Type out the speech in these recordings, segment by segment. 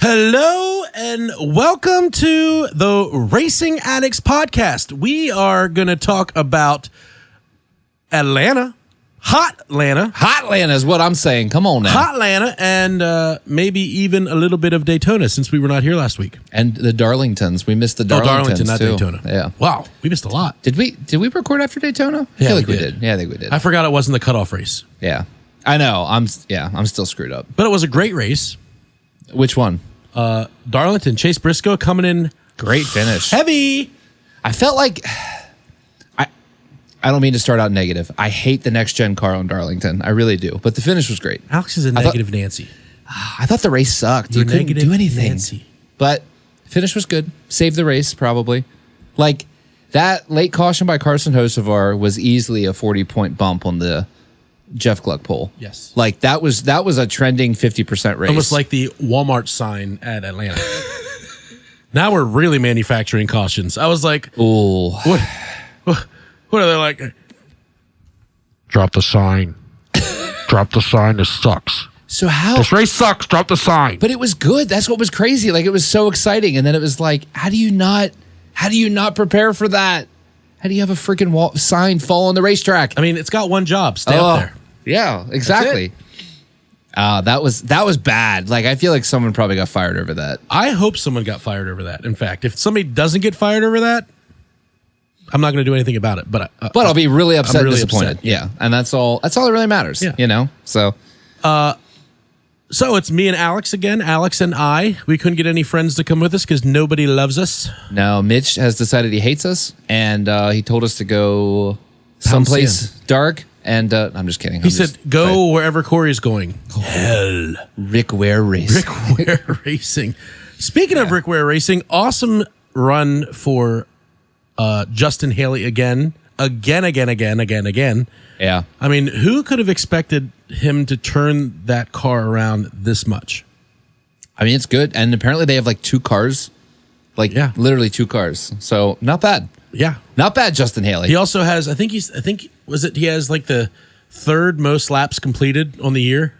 Hello and welcome to the Racing Addicts podcast. We are going to talk about Atlanta, hot Atlanta is what I'm saying. Come on now. hot Atlanta, and maybe even a little bit of Daytona since we were not here last week. And the Darlingtons. We missed the Darlingtons. Darlington, not too. Daytona. Yeah. Wow, we missed a lot. Did we record after Daytona? I feel like we did. Yeah, I think we did. I forgot it wasn't the cutoff race. Yeah. I know. I'm still screwed up. But it was a great race. Which one? Darlington, Chase Briscoe coming in Great finish. heavy. I felt like I don't mean to start out negative. I hate the next gen car on Darlington. I really do. But the finish was great. Alex is a negative Nancy. I thought the race sucked. You couldn't negative do anything. Nancy. But finish was good. Saved the race, probably. Like, that late caution by Carson Hocevar was easily a 40-point bump on the Jeff Gluck pole. Yes. Like, that was a trending 50% race. Almost like the Walmart sign at Atlanta. Now we're really manufacturing cautions. I was like, ooh. What are they like? Drop the sign. Drop the sign. This sucks. So how? This race sucks. Drop the sign. But it was good. That's what was crazy. Like, it was so exciting. And then it was like, how do you not prepare for that? How do you have a freaking sign fall on the racetrack? I mean, it's got one job. Stay up there. Yeah, exactly. That was bad. Like, I feel like someone probably got fired over that. I hope someone got fired over that. In fact, if somebody doesn't get fired over that, I'm not going to do anything about it. But I'll be really upset and really disappointed. upset. Yeah, and that's all that really matters. Yeah. You know. So it's me and Alex again. Alex and I. We couldn't get any friends to come with us because nobody loves us. now Mitch has decided he hates us, and he told us to go someplace dark. And I'm just kidding. He said, "Go wherever Corey's going." Hell, Rick Ware Racing. Rick Ware Racing. Speaking of Rick Ware Racing, awesome run for Justin Haley again. Yeah. I mean, who could have expected him to turn that car around this much? I mean, it's good, and apparently they have like two cars, literally two cars. So not bad. Yeah, Not bad, Justin Haley. he also has. I think he has like the third most laps completed on the year.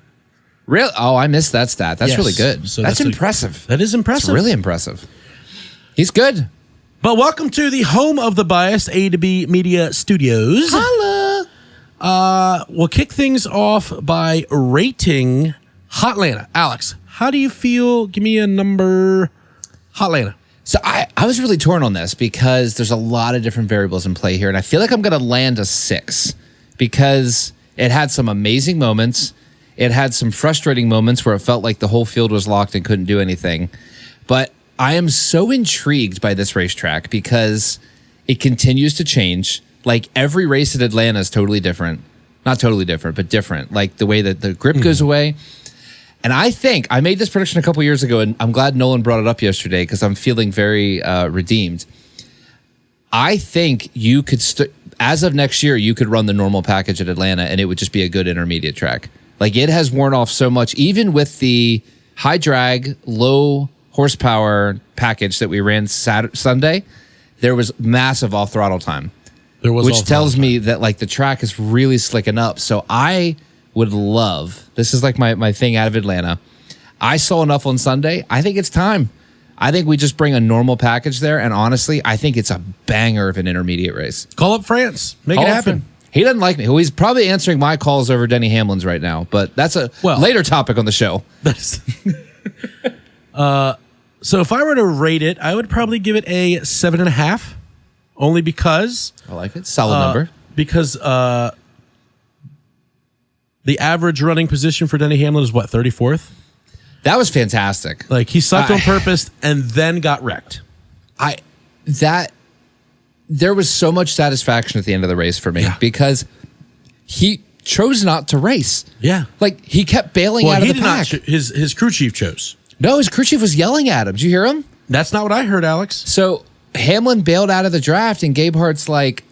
Really? Oh, I missed that stat. That's Yes. really good. So that's that's impressive. That is impressive. It's really impressive. He's good. But welcome to the home of the biased A to B Media Studios. Holla. We'll kick things off by rating Hot Atlanta. Alex, how do you feel? Give me a number. Hot Atlanta. So I was really torn on this because there's a lot of different variables in play here, and I feel like I'm going to land a 6 because it had some amazing moments. It had some frustrating moments where it felt like the whole field was locked and couldn't do anything. But I am so intrigued by this racetrack because it continues to change. Like, every race at Atlanta is totally different. Not totally different, but different. Like, the way that the grip goes away. And I think I made this prediction a couple years ago, and I'm glad Nolan brought it up yesterday because I'm feeling very redeemed. I think you could, as of next year, you could run the normal package at Atlanta, and it would just be a good intermediate track. Like, it has worn off so much, even with the high drag, low horsepower package that we ran Sunday. There was massive off throttle time, which tells me that like the track is really slicking up. So I would love, this is like my thing out of Atlanta. I saw enough on Sunday. I think it's time. I think we just bring a normal package there. And honestly, I think it's a banger of an intermediate race. Call up France. Make it happen. He doesn't like me. Well, he's probably answering my calls over Denny Hamlin's right now, but that's a later topic on the show. So if I were to rate it, I would probably give it a 7.5, only because I like it. Solid number. Because the average running position for Denny Hamlin is what, 34th? That was fantastic. Like, he sucked on purpose and then got wrecked. There was so much satisfaction at the end of the race for me because he chose not to race. Yeah. Like, he kept bailing out of the pack. His crew chief chose. No, his crew chief was yelling at him. Did you hear him? That's not what I heard, Alex. So Hamlin bailed out of the draft, and Gabe Hart's like,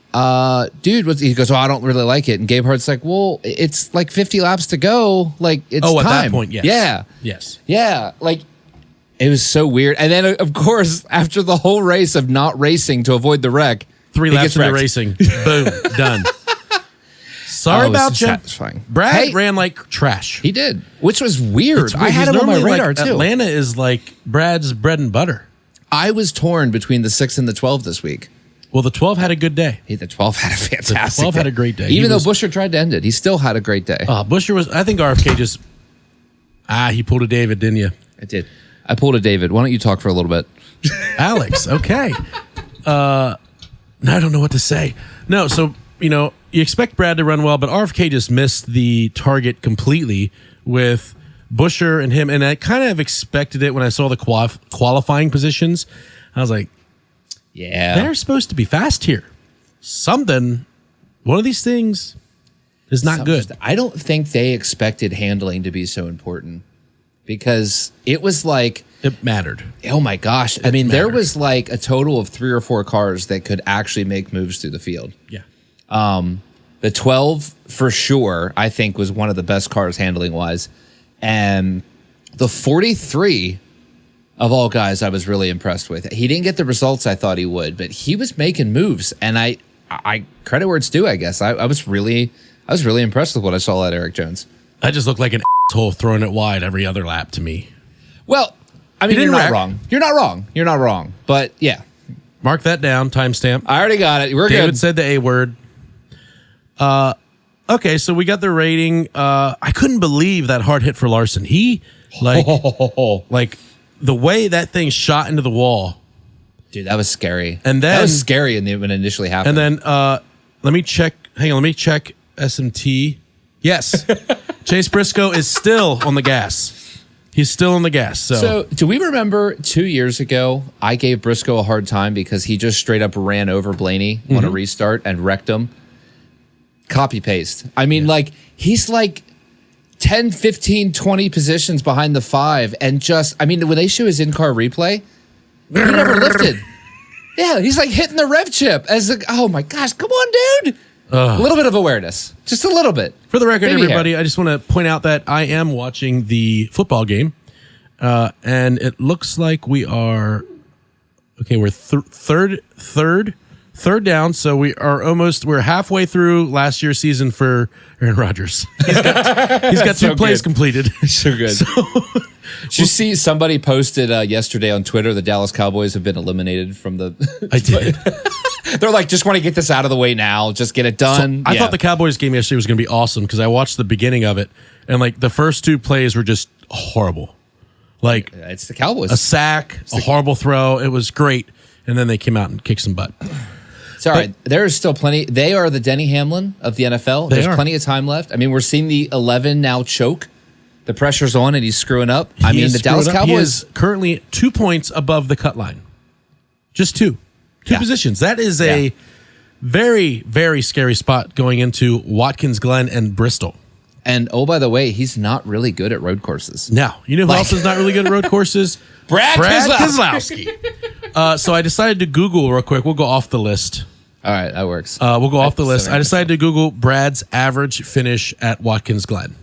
dude, he goes, I don't really like it. And Gabe Hart's like, well, it's like 50 laps to go. Like, it's time. At that point, yes. Yeah. Yes. Yeah. Like, it was so weird. And then, of course, after the whole race of not racing to avoid the wreck, 3 laps into racing. Boom. Done. Sorry about you. Satisfying. Brad ran like trash. He did, which was weird. I had He's him on my normally radar like, too. Atlanta is like Brad's bread and butter. I was torn between the 6 and the 12 this week. Well, the 12 had a good day. The 12 had a fantastic The 12 had a great day. Even though Busher tried to end it, he still had a great day. Busher was, I think RFK just, he pulled a David, didn't you? I did. I pulled a David. Why don't you talk for a little bit? Alex, okay. Now I don't know what to say. No, so, you expect Brad to run well, but RFK just missed the target completely with Busher and him. And I kind of expected it when I saw the qualifying positions. I was like, yeah, they're supposed to be fast here. One of these things is not good. I don't think they expected handling to be so important because it was like, it mattered. Oh my gosh. There was like a total of 3 or 4 cars that could actually make moves through the field. Yeah. The 12 for sure, I think, was one of the best cars handling wise. And the 43 of all guys, I was really impressed with. He didn't get the results I thought he would, but he was making moves. And I credit where it's due, I guess. I was really impressed with what I saw at Eric Jones. I just looked like an asshole throwing it wide every other lap to me. Well, you're not wrong. You're not wrong. But yeah. Mark that down, timestamp. I already got it. We're David good. said the A word. Okay, so we got the rating. I couldn't believe that hard hit for Larson. He, like the way that thing shot into the wall. Dude, that was scary. And then, that was scary when it initially happened. And then, let me check. Hang on, let me check SMT. Yes. Chase Briscoe is still on the gas. He's still on the gas. So, do we remember 2 years ago, I gave Briscoe a hard time because he just straight up ran over Blaney on a restart and wrecked him? Copy paste. He's like 10, 15, 20 positions behind the 5 and just, when they show his in-car replay, he never lifted. Yeah, he's like hitting the rev chip as oh my gosh, come on, dude. A little bit of awareness. Just a little bit. For the record, everybody, I just want to point out that I am watching the football game. And it looks like we are, okay, we're third down. So we're halfway through last year's season for Aaron Rodgers. He's got so 2 plays good. completed. So good. Did you see somebody posted yesterday on Twitter the Dallas Cowboys have been eliminated from the... I did. They're like, just want to get this out of the way now. Just get it done. So I thought the Cowboys game yesterday was going to be awesome because I watched the beginning of it. And like the first 2 plays were just horrible. Like it's the Cowboys. A sack, a horrible throw. It was great. And then they came out and kicked some butt. Sorry, there is still plenty. They are the Denny Hamlin of the NFL. There's plenty of time left. We're seeing the 11 now choke. The pressure's on and he's screwing up. The Dallas Cowboys. He is currently 2 points above the cut line. Just 2 positions. That is a very, very scary spot going into Watkins, Glen, and Bristol. And oh, by the way, he's not really good at road courses. No. You know who else is not really good at road courses? Brad Keselowski. So I decided to Google real quick. We'll go off the list. All right, that works. We'll go off the list. I decided to Google Brad's average finish at Watkins Glen.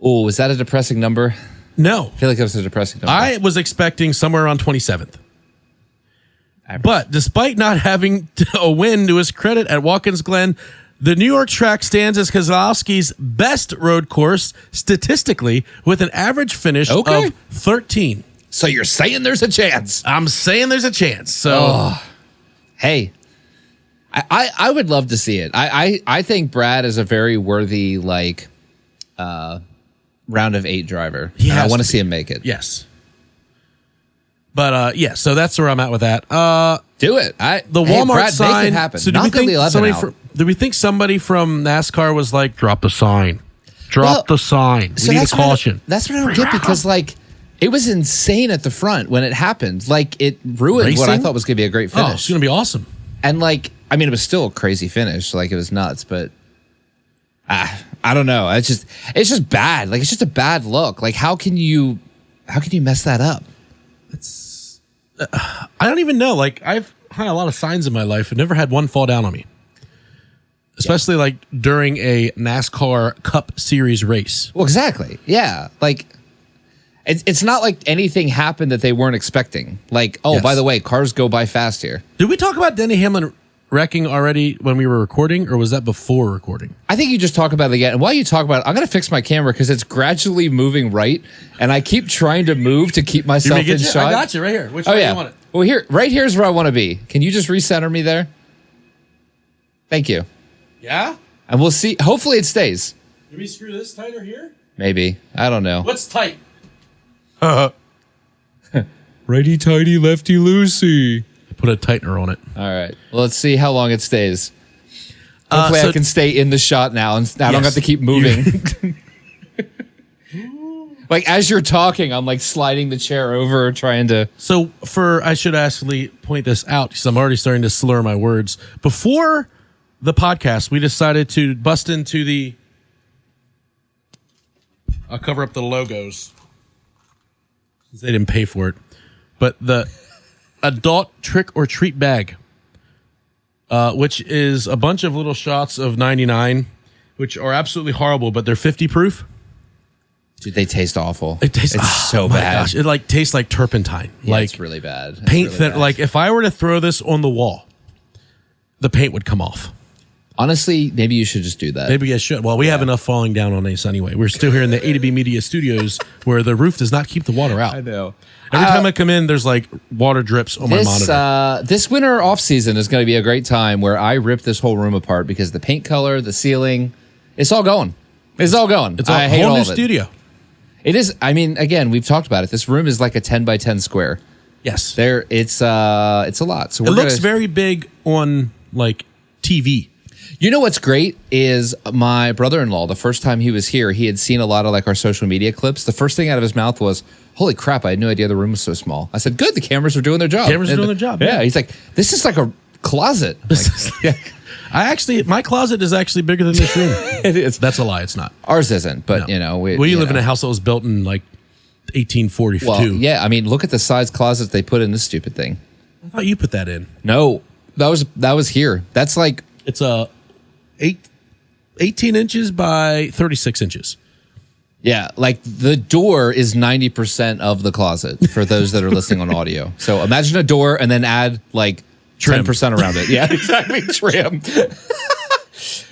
Oh, is that a depressing number? No. I feel like that was a depressing number. I was expecting somewhere around 27th. But despite not having a win to his credit at Watkins Glen, the New York track stands as Keselowski's best road course statistically with an average finish of 13. So you're saying there's a chance? I'm saying there's a chance. So, hey, I would love to see it. I think Brad is a very worthy round of 8 driver. I want to see him make it. Yes. But so that's where I'm at with that. Do it. The Walmart Brad, sign. Make it happen. So do we think somebody from NASCAR was like, drop the sign? Drop the sign. We need a caution. That's what I don't get because it was insane at the front when it happened. It ruined what I thought was going to be a great finish. It's going to be awesome. And it was still a crazy finish. It was nuts, but I don't know. It's just bad. It's just a bad look. How can you mess that up? I don't even know. I've had a lot of signs in my life and never had one fall down on me. Especially during a NASCAR Cup Series race. Well, exactly. Yeah. It's not like anything happened that they weren't expecting. By the way, cars go by fast here. Did we talk about Denny Hamlin wrecking already when we were recording, or was that before recording? I think you just talk about it again. And while you talk about it, I'm going to fix my camera because it's gradually moving right, and I keep trying to move to keep myself in shot. I got you right here. Which way do you want it? Well, right here's where I want to be. Can you just recenter me there? Thank you. Yeah? And we'll see. Hopefully it stays. Did we screw this tighter here? Maybe. I don't know. What's tight? Righty tighty, lefty loosey. Put a tightener on it. All right. Well, let's see how long it stays. Hopefully I can stay in the shot now and I don't have to keep moving. Like as you're talking, I'm like sliding the chair over, trying to. So I should actually point this out because I'm already starting to slur my words. Before the podcast, we decided to bust into I'll cover up the logos since they didn't pay for it. But the adult trick or treat bag, which is a bunch of little shots of 99, which are absolutely horrible, but they're 50 proof. Dude, they taste awful. It's so bad. Gosh, it like tastes like turpentine. Yeah, like it's really bad. Paint that. Like if I were to throw this on the wall, the paint would come off. Honestly, maybe you should just do that. Maybe I should. Well, we have enough falling down on us anyway. We're still here in the A to B Media Studios where the roof does not keep the water out. I know. Every time I come in, there's like water drips on my monitor. This winter off season is going to be a great time where I rip this whole room apart because the paint color, the ceiling, it's all going. It's all going. It's a I hate whole all new of it. studio. It is. I mean, again, we've talked about it. This room is like a 10 by 10 square. Yes. It's a lot. So it looks very big on like TV. You know what's great is my brother-in-law, the first time he was here, he had seen a lot of like our social media clips. The first thing out of his mouth was, holy crap, I had no idea the room was so small. I said, good, the cameras are doing their job. Cameras are doing their job. Yeah. He's like, this is like a closet. Like, my closet is actually bigger than this room. It is. That's a lie. It's not. Ours isn't, but you know. We live in a house that was built in like 1842. Well, yeah, I mean, look at the size closets they put in this stupid thing. I thought you put that in. No, that was here. That's like. It's a 18 inches by 36 inches. Yeah, like the door is 90% of the closet for those that are listening on audio. So imagine a door and then add like 10% around it. Yeah, exactly. Trim.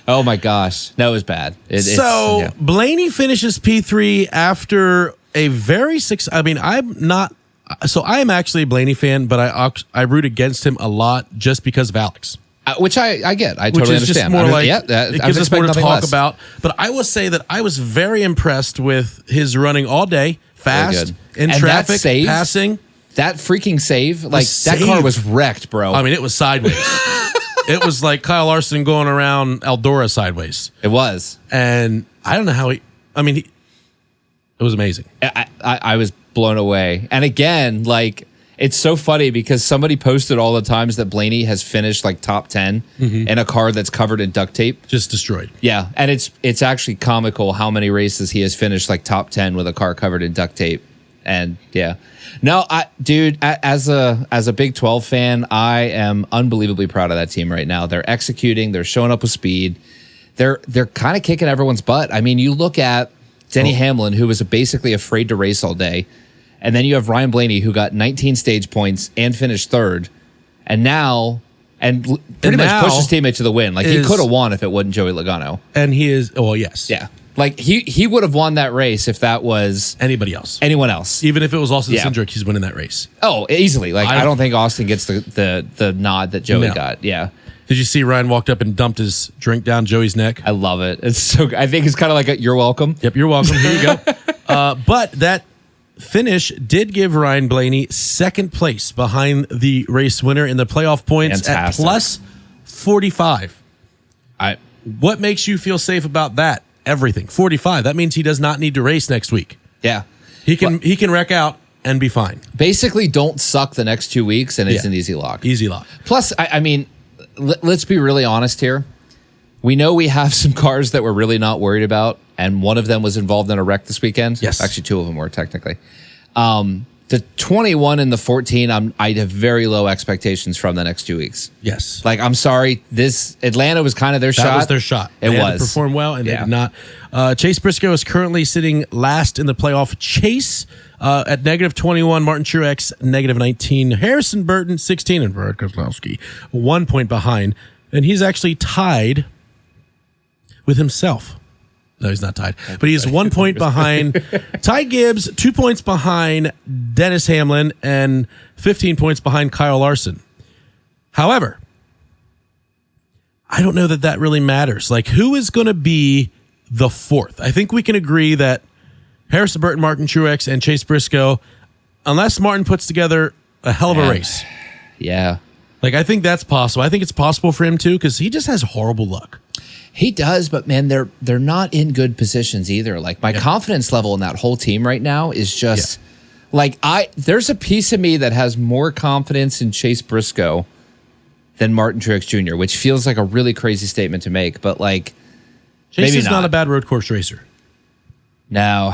Oh my gosh. No, it was bad. Blaney finishes P3 after a very I am actually a Blaney fan, but I root against him a lot just because of Alex. Which I get. I totally understand. More like, it gives us more to talk about. But I will say that I was very impressed with his running all day, fast, in traffic, passing. That freaking save, like that car was wrecked, bro. I mean, it was sideways. It was like Kyle Larson going around Eldora sideways. It was. And I don't know how it was amazing. I was blown away. And again, like, it's so funny because somebody posted all the times that Blaney has finished like top 10 in a car that's covered in duct tape. Just destroyed. Yeah. And it's actually comical how many races he has finished like top 10 with a car covered in duct tape. And yeah. No, dude, as a Big 12 fan, I am unbelievably proud of that team right now. They're executing, they're showing up with speed. They're kind of kicking everyone's butt. I mean, you look at Denny Hamlin, who was basically afraid to race all day. And then you have Ryan Blaney, who got 19 stage points and finished third. And now, pretty much pushed his teammate to the win. Like, he could have won if it wasn't Joey Logano. And he is, yes. Yeah. Like, he would have won that race if that was anyone else. Even if it was Austin Cindric, he's winning that race. Oh, easily. Like, I don't think Austin gets the nod that Joey got. Yeah. Did you see Ryan walked up and dumped his drink down Joey's neck? I love it. It's so. I think it's kind of like you're welcome. Yep, you're welcome. Here you go. But that finish did give Ryan Blaney second place behind the race winner in the playoff points. Fantastic. At plus 45. What makes you feel safe about that? Everything. 45. That means he does not need to race next week. Yeah. He can wreck out and be fine. Basically, don't suck the next 2 weeks, and it's an easy lock. Easy lock. Plus, I mean, let's be really honest here. We know we have some cars that we're really not worried about, and one of them was involved in a wreck this weekend. Yes. Actually, two of them were, technically. The 21 and the 14, I have very low expectations from the next 2 weeks. Yes. Like, I'm sorry, this Atlanta was kind of their shot. That was their shot. It they was. Had to perform well, and they did not. Chase Briscoe is currently sitting last in the playoff chase at negative 21. Martin Truex, negative 19. Harrison Burton, 16. And Brad Keselowski, 1 point behind. And he's actually tied with himself. No, he's not tied. But he is 1 point behind Ty Gibbs, 2 points behind Dennis Hamlin, and 15 points behind Kyle Larson. However, I don't know that really matters. Like, who is going to be the fourth? I think we can agree that Harrison Burton, Martin Truex, and Chase Briscoe, unless Martin puts together a hell of a race. Yeah. Like, I think that's possible. I think it's possible for him, too, because he just has horrible luck. He does, but man, they're not in good positions either. Like, my confidence level in that whole team right now is just like there's a piece of me that has more confidence in Chase Briscoe than Martin Truex Jr., which feels like a really crazy statement to make, but like Chase maybe is not a bad road course racer. No,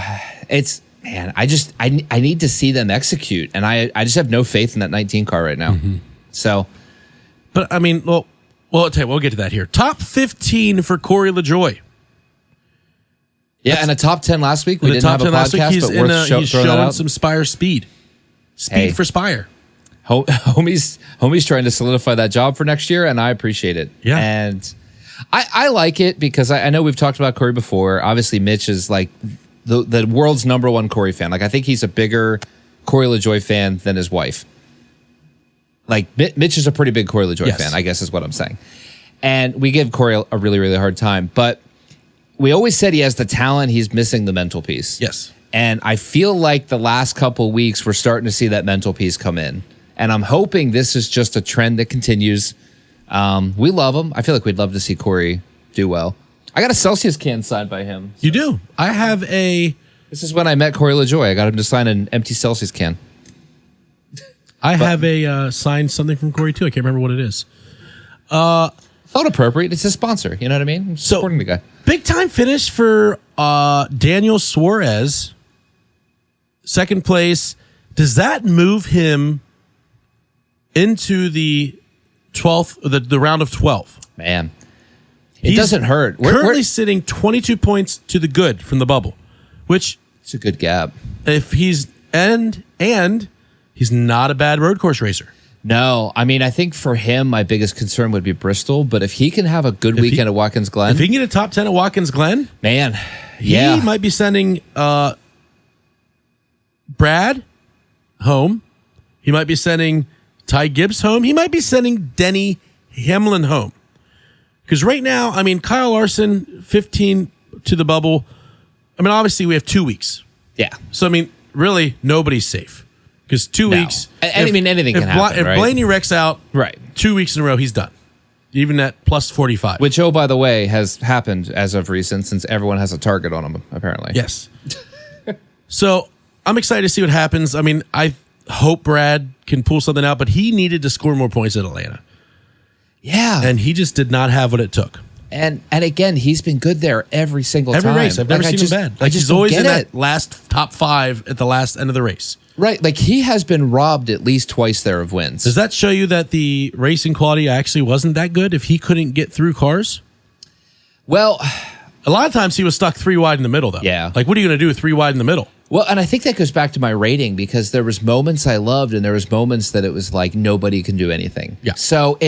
it's man, I need to see them execute, and I just have no faith in that 19 car right now. Mm-hmm. So, but I mean, well, I'll tell you, we'll get to that here. Top 15 for Corey LaJoie. Yeah, and a top 10 last week. We didn't have a podcast, he's but worth throwing that out. Some Spire speed. Speed for Spire. Homie's trying to solidify that job for next year, and I appreciate it. Yeah. And I like it because I know we've talked about Corey before. Obviously, Mitch is like the world's number one Corey fan. Like, I think he's a bigger Corey LaJoie fan than his wife. Like, Mitch is a pretty big Corey LaJoie fan, I guess is what I'm saying. And we give Corey a really, really hard time. But we always said he has the talent. He's missing the mental piece. Yes. And I feel like the last couple of weeks, we're starting to see that mental piece come in. And I'm hoping this is just a trend that continues. We love him. I feel like we'd love to see Corey do well. I got a Celsius can signed by him. You do? I have a... This is when I met Corey LaJoie. I got him to sign an empty Celsius can. I have a signed something from Corey, too. I can't remember what it is. Felt appropriate. It's his sponsor. You know what I mean? I'm supporting the guy. Big time finish for Daniel Suarez. Second place. Does that move him into the 12th, the round of 12? Man, it doesn't hurt. Currently sitting 22 points to the good from the bubble, which it's a good gap. If he's and he's not a bad road course racer. No, I mean, I think for him, my biggest concern would be Bristol. But if he can have a good weekend at Watkins Glen, if he can get a top 10 at Watkins Glen, man, he might be sending Brad home. He might be sending Ty Gibbs home. He might be sending Denny Hamlin home. Because right now, I mean, Kyle Larson, 15 to the bubble. I mean, obviously, we have 2 weeks. Yeah. So, I mean, really, nobody's safe. Because 2 weeks. I mean, anything can happen. If Blaney wrecks out, right, 2 weeks in a row, he's done. Even at plus 45. Which, oh, by the way, has happened as of recent since everyone has a target on him, apparently. Yes. So, I'm excited to see what happens. I mean, I hope Brad can pull something out, but he needed to score more points at Atlanta. Yeah. And he just did not have what it took. And again, he's been good there every single time. Every race. I've never seen him bad. Like, he's always in that last top 5 at the last end of the race. Right. Like, he has been robbed at least twice there of wins. Does that show you that the racing quality actually wasn't that good if he couldn't get through cars? Well, a lot of times he was stuck 3 wide in the middle, though. Yeah. Like, what are you going to do with 3 wide in the middle? Well, and I think that goes back to my rating because there was moments I loved and there was moments that it was like nobody can do anything. Yeah. So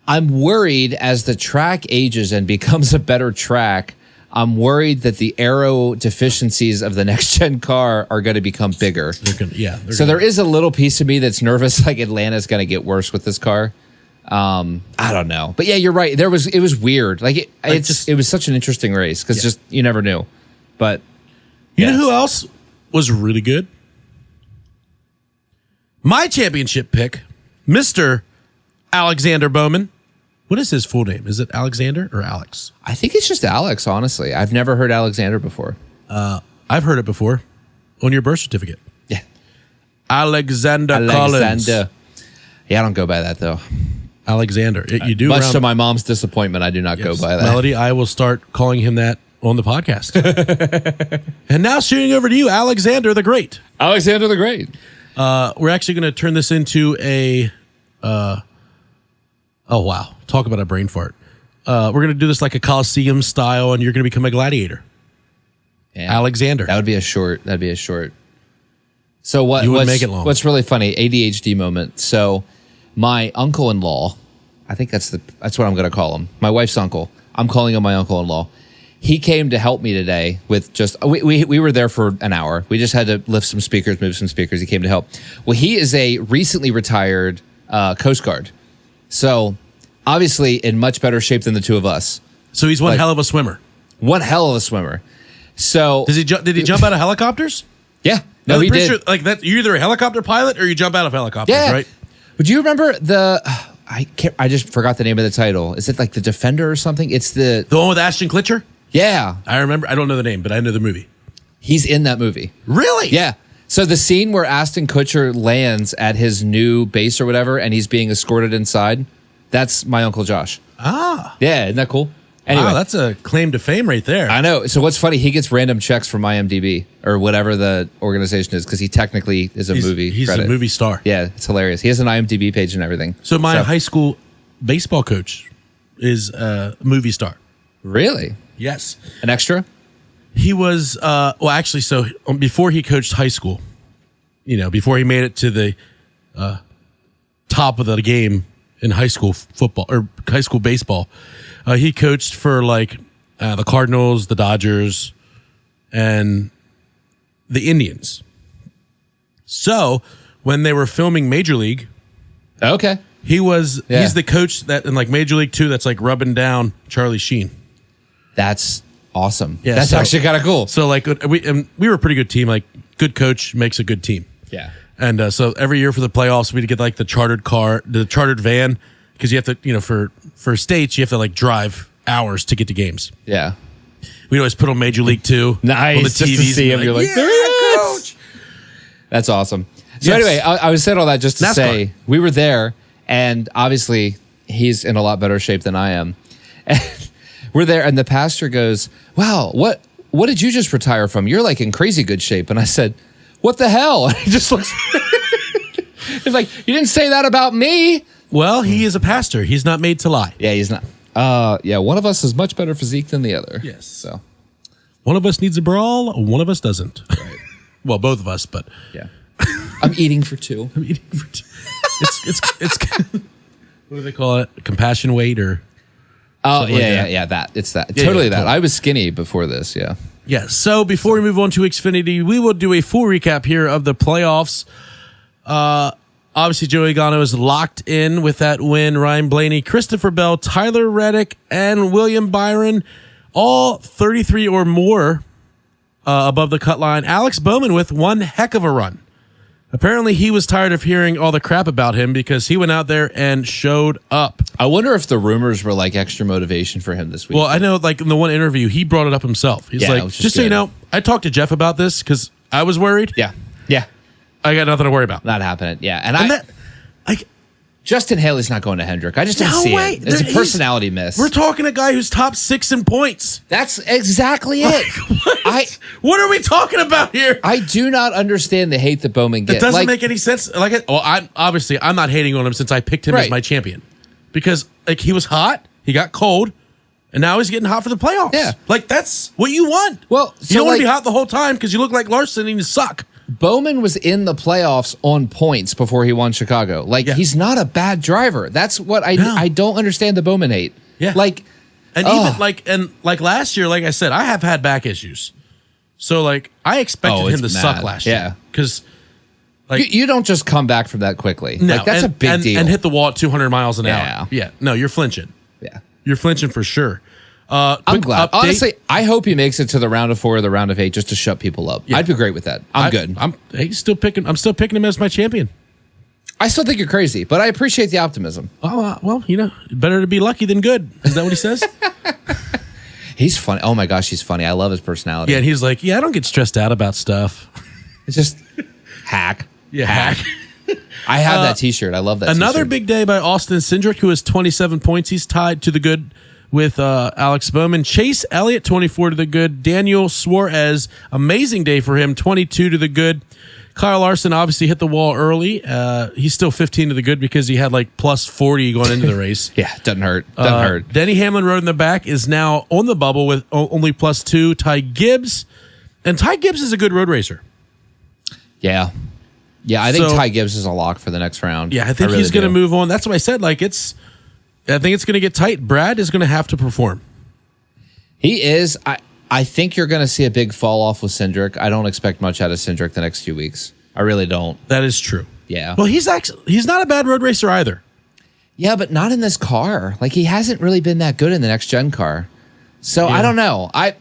I'm worried as the track ages and becomes a better track, I'm worried that the aero deficiencies of the next gen car are going to become bigger. There is a little piece of me that's nervous like Atlanta's going to get worse with this car. I don't know. But yeah, you're right. It was weird. Like it was such an interesting race because just you never knew. But you know who else was really good? My championship pick, Mr. Alexander Bowman. What is his full name? Is it Alexander or Alex? I think it's just Alex, honestly. I've never heard Alexander before. I've heard it before on your birth certificate. Yeah. Alexander Collins. Yeah, I don't go by that, though. Alexander. You do. Much to my mom's disappointment, I do not go by that. Melody, I will start calling him that on the podcast. And now shooting over to you, Alexander the Great. Alexander the Great. We're actually going to turn this into a. Oh wow! Talk about a brain fart. We're going to do this like a Coliseum style, and you're going to become a gladiator. Yeah. Alexander. That'd be a short. So what? You would make it long. What's really funny? ADHD moment. So my uncle-in-law, I think that's what I'm going to call him. My wife's uncle. I'm calling him my uncle-in-law. He came to help me today with just we were there for an hour. We just had to lift some speakers, move some speakers. He came to help. Well, he is a recently retired Coast Guard, so obviously in much better shape than the two of us. So he's one hell of a swimmer. One hell of a swimmer. So did he jump out of helicopters? Yeah, no, he did. Sure, like that, you're either a helicopter pilot or you jump out of helicopters, right? Would you remember I just forgot the name of the title. Is it like The Defender or something? It's the one with Ashton Kutcher. Yeah. I remember. I don't know the name, but I know the movie. He's in that movie. Really? Yeah. So the scene where Ashton Kutcher lands at his new base or whatever, and he's being escorted inside, that's my Uncle Josh. Ah. Yeah, isn't that cool? Anyway. Wow, that's a claim to fame right there. I know. So what's funny, he gets random checks from IMDb or whatever the organization is because he technically is He's credit. a movie star. Yeah, it's hilarious. He has an IMDb page and everything. So my high school baseball coach is a movie star. Really? Yes. An extra? He was, so before he coached high school, before he made it to the top of the game in high school football or high school baseball, he coached for the Cardinals, the Dodgers, and the Indians. So when they were filming Major League, okay, he's the coach that in Major League 2 that's rubbing down Charlie Sheen. That's awesome. Yeah, that's actually kind of cool. So we were a pretty good team. Good coach makes a good team. Yeah. And so every year for the playoffs, we'd get the chartered van, because you have to, for states, you have to drive hours to get to games. Yeah. We'd always put on Major League 2. Nice. On the just to see him. You're like, there he is. Coach. That's awesome. So anyway, I was saying all that just to NASCAR. say we were there, and obviously he's in a lot better shape than I am. And we're there, and the pastor goes, "Wow, what did you just retire from? You're in crazy good shape." And I said, "What the hell?" And he just looks. He's like, "You didn't say that about me." Well, he is a pastor. He's not made to lie. Yeah, he's not. One of us has much better physique than the other. Yes. So one of us needs a brawl, one of us doesn't. Right. Well, both of us, but yeah. I'm eating for two. It's what do they call it? Compassion weight or that. It's that. Totally that. Cool. I was skinny before this, yeah. Yeah. So before we move on to Xfinity, we will do a full recap here of the playoffs. Obviously, Joey Logano is locked in with that win. Ryan Blaney, Christopher Bell, Tyler Reddick, and William Byron, all 33 or more above the cut line. Alex Bowman with one heck of a run. Apparently, he was tired of hearing all the crap about him because he went out there and showed up. I wonder if the rumors were extra motivation for him this week. Well, I know in the one interview, he brought it up himself. He's just so you know, I talked to Jeff about this because I was worried. Yeah. Yeah. I got nothing to worry about. Not happening. Yeah. And Justin Haley's not going to Hendrick. I just don't see it. It's a personality miss. We're talking a guy who's top 6 in points. That's exactly it. What are we talking about here? I do not understand the hate that Bowman gets. It doesn't make any sense. I'm not hating on him since I picked him as my champion, because he was hot, he got cold, and now he's getting hot for the playoffs. Yeah, that's what you want. Well, you don't want to be hot the whole time because you look like Larson and you suck. Bowman was in the playoffs on points before he won Chicago. He's not a bad driver. That's what I don't understand the Bowman hate. Yeah. Even last year, like I said, I have had back issues. So I expected him to suck last year. Yeah. Because you don't just come back from that quickly. No, that's a big deal. And hit the wall at 200 miles an hour. Yeah. No, you're flinching. Yeah. You're flinching for sure. I'm glad. Honestly, I hope he makes it to the round of 4 or the round of 8 just to shut people up. Yeah. I'd be great with that. I'm good. I'm still picking him as my champion. I still think you're crazy, but I appreciate the optimism. Oh, well, better to be lucky than good. Is that what he says? He's funny. Oh my gosh, he's funny. I love his personality. Yeah, and he's like, I don't get stressed out about stuff. It's just hack. Yeah, hack. I have that t-shirt. I love that Another big day by Austin Cindric, who has 27 points. He's tied to the good with Alex Bowman. Chase Elliott, 24 to the good. Daniel Suarez, amazing day for him, 22 to the good. Kyle Larson obviously hit the wall early. He's still 15 to the good because he had like plus 40 going into the race. Yeah, doesn't hurt. Doesn't hurt. Denny Hamlin rode in the back, is now on the bubble with only plus 2. Ty Gibbs. And Ty Gibbs is a good road racer. Yeah. Yeah, I think Ty Gibbs is a lock for the next round. Yeah, I think he's going to move on. That's what I said. I think it's going to get tight. Brad is going to have to perform. He is. I think you're going to see a big fall off with Cindric. I don't expect much out of Cindric the next few weeks. I really don't. That is true. Yeah. Well, he's not a bad road racer either. Yeah, but not in this car. He hasn't really been that good in the next gen car. So I don't know. I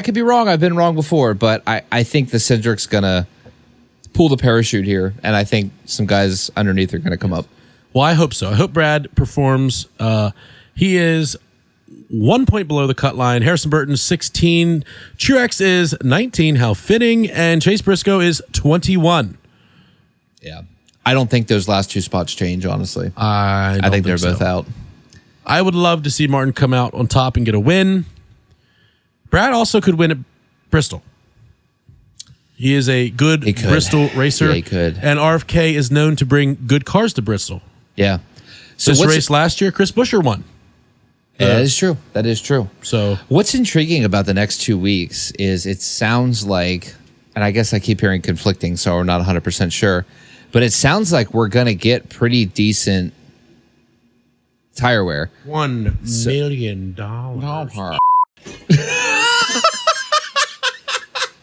could be wrong. I've been wrong before, but I think the Cindric's going to pull the parachute here, and I think some guys underneath are going to come up. Well, I hope so. I hope Brad performs. He is 1 point below the cut line. Harrison Burton 16. Truex is 19. How fitting. And Chase Briscoe is 21. Yeah. I don't think those last 2 spots change, honestly. I think they're both out. I would love to see Martin come out on top and get a win. Brad also could win at Bristol. He is a good Bristol racer. Yeah, he could. And RFK is known to bring good cars to Bristol. Yeah. So this race last year, Chris Buescher won. Yeah, that is true. That is true. So what's intriguing about the next 2 weeks is it sounds like, and I guess I keep hearing conflicting, so we're not 100% sure, but it sounds like we're going to get pretty decent tire wear. $1 million.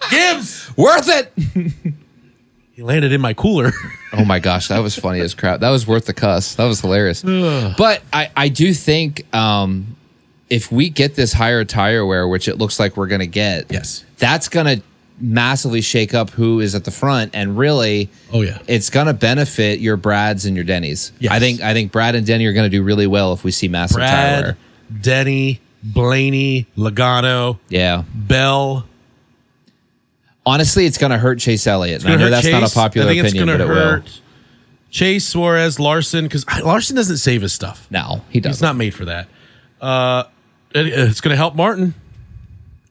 Gibbs! Worth it! He landed in my cooler. Oh my gosh, that was funny as crap. That was worth the cuss. That was hilarious. But I do think if we get this higher tire wear, which it looks like we're going to get, yes, that's going to massively shake up who is at the front, and really, it's going to benefit your Brads and your Dennys. Yes. I think Brad and Denny are going to do really well if we see massive tire wear. Denny, Blaney, Logano, Bell. Honestly, it's going to hurt Chase Elliott. And I know that's not a popular opinion, but it will. Chase, Suarez, Larson, because Larson doesn't save his stuff. No, he doesn't. He's not made for that. It's going to help Martin.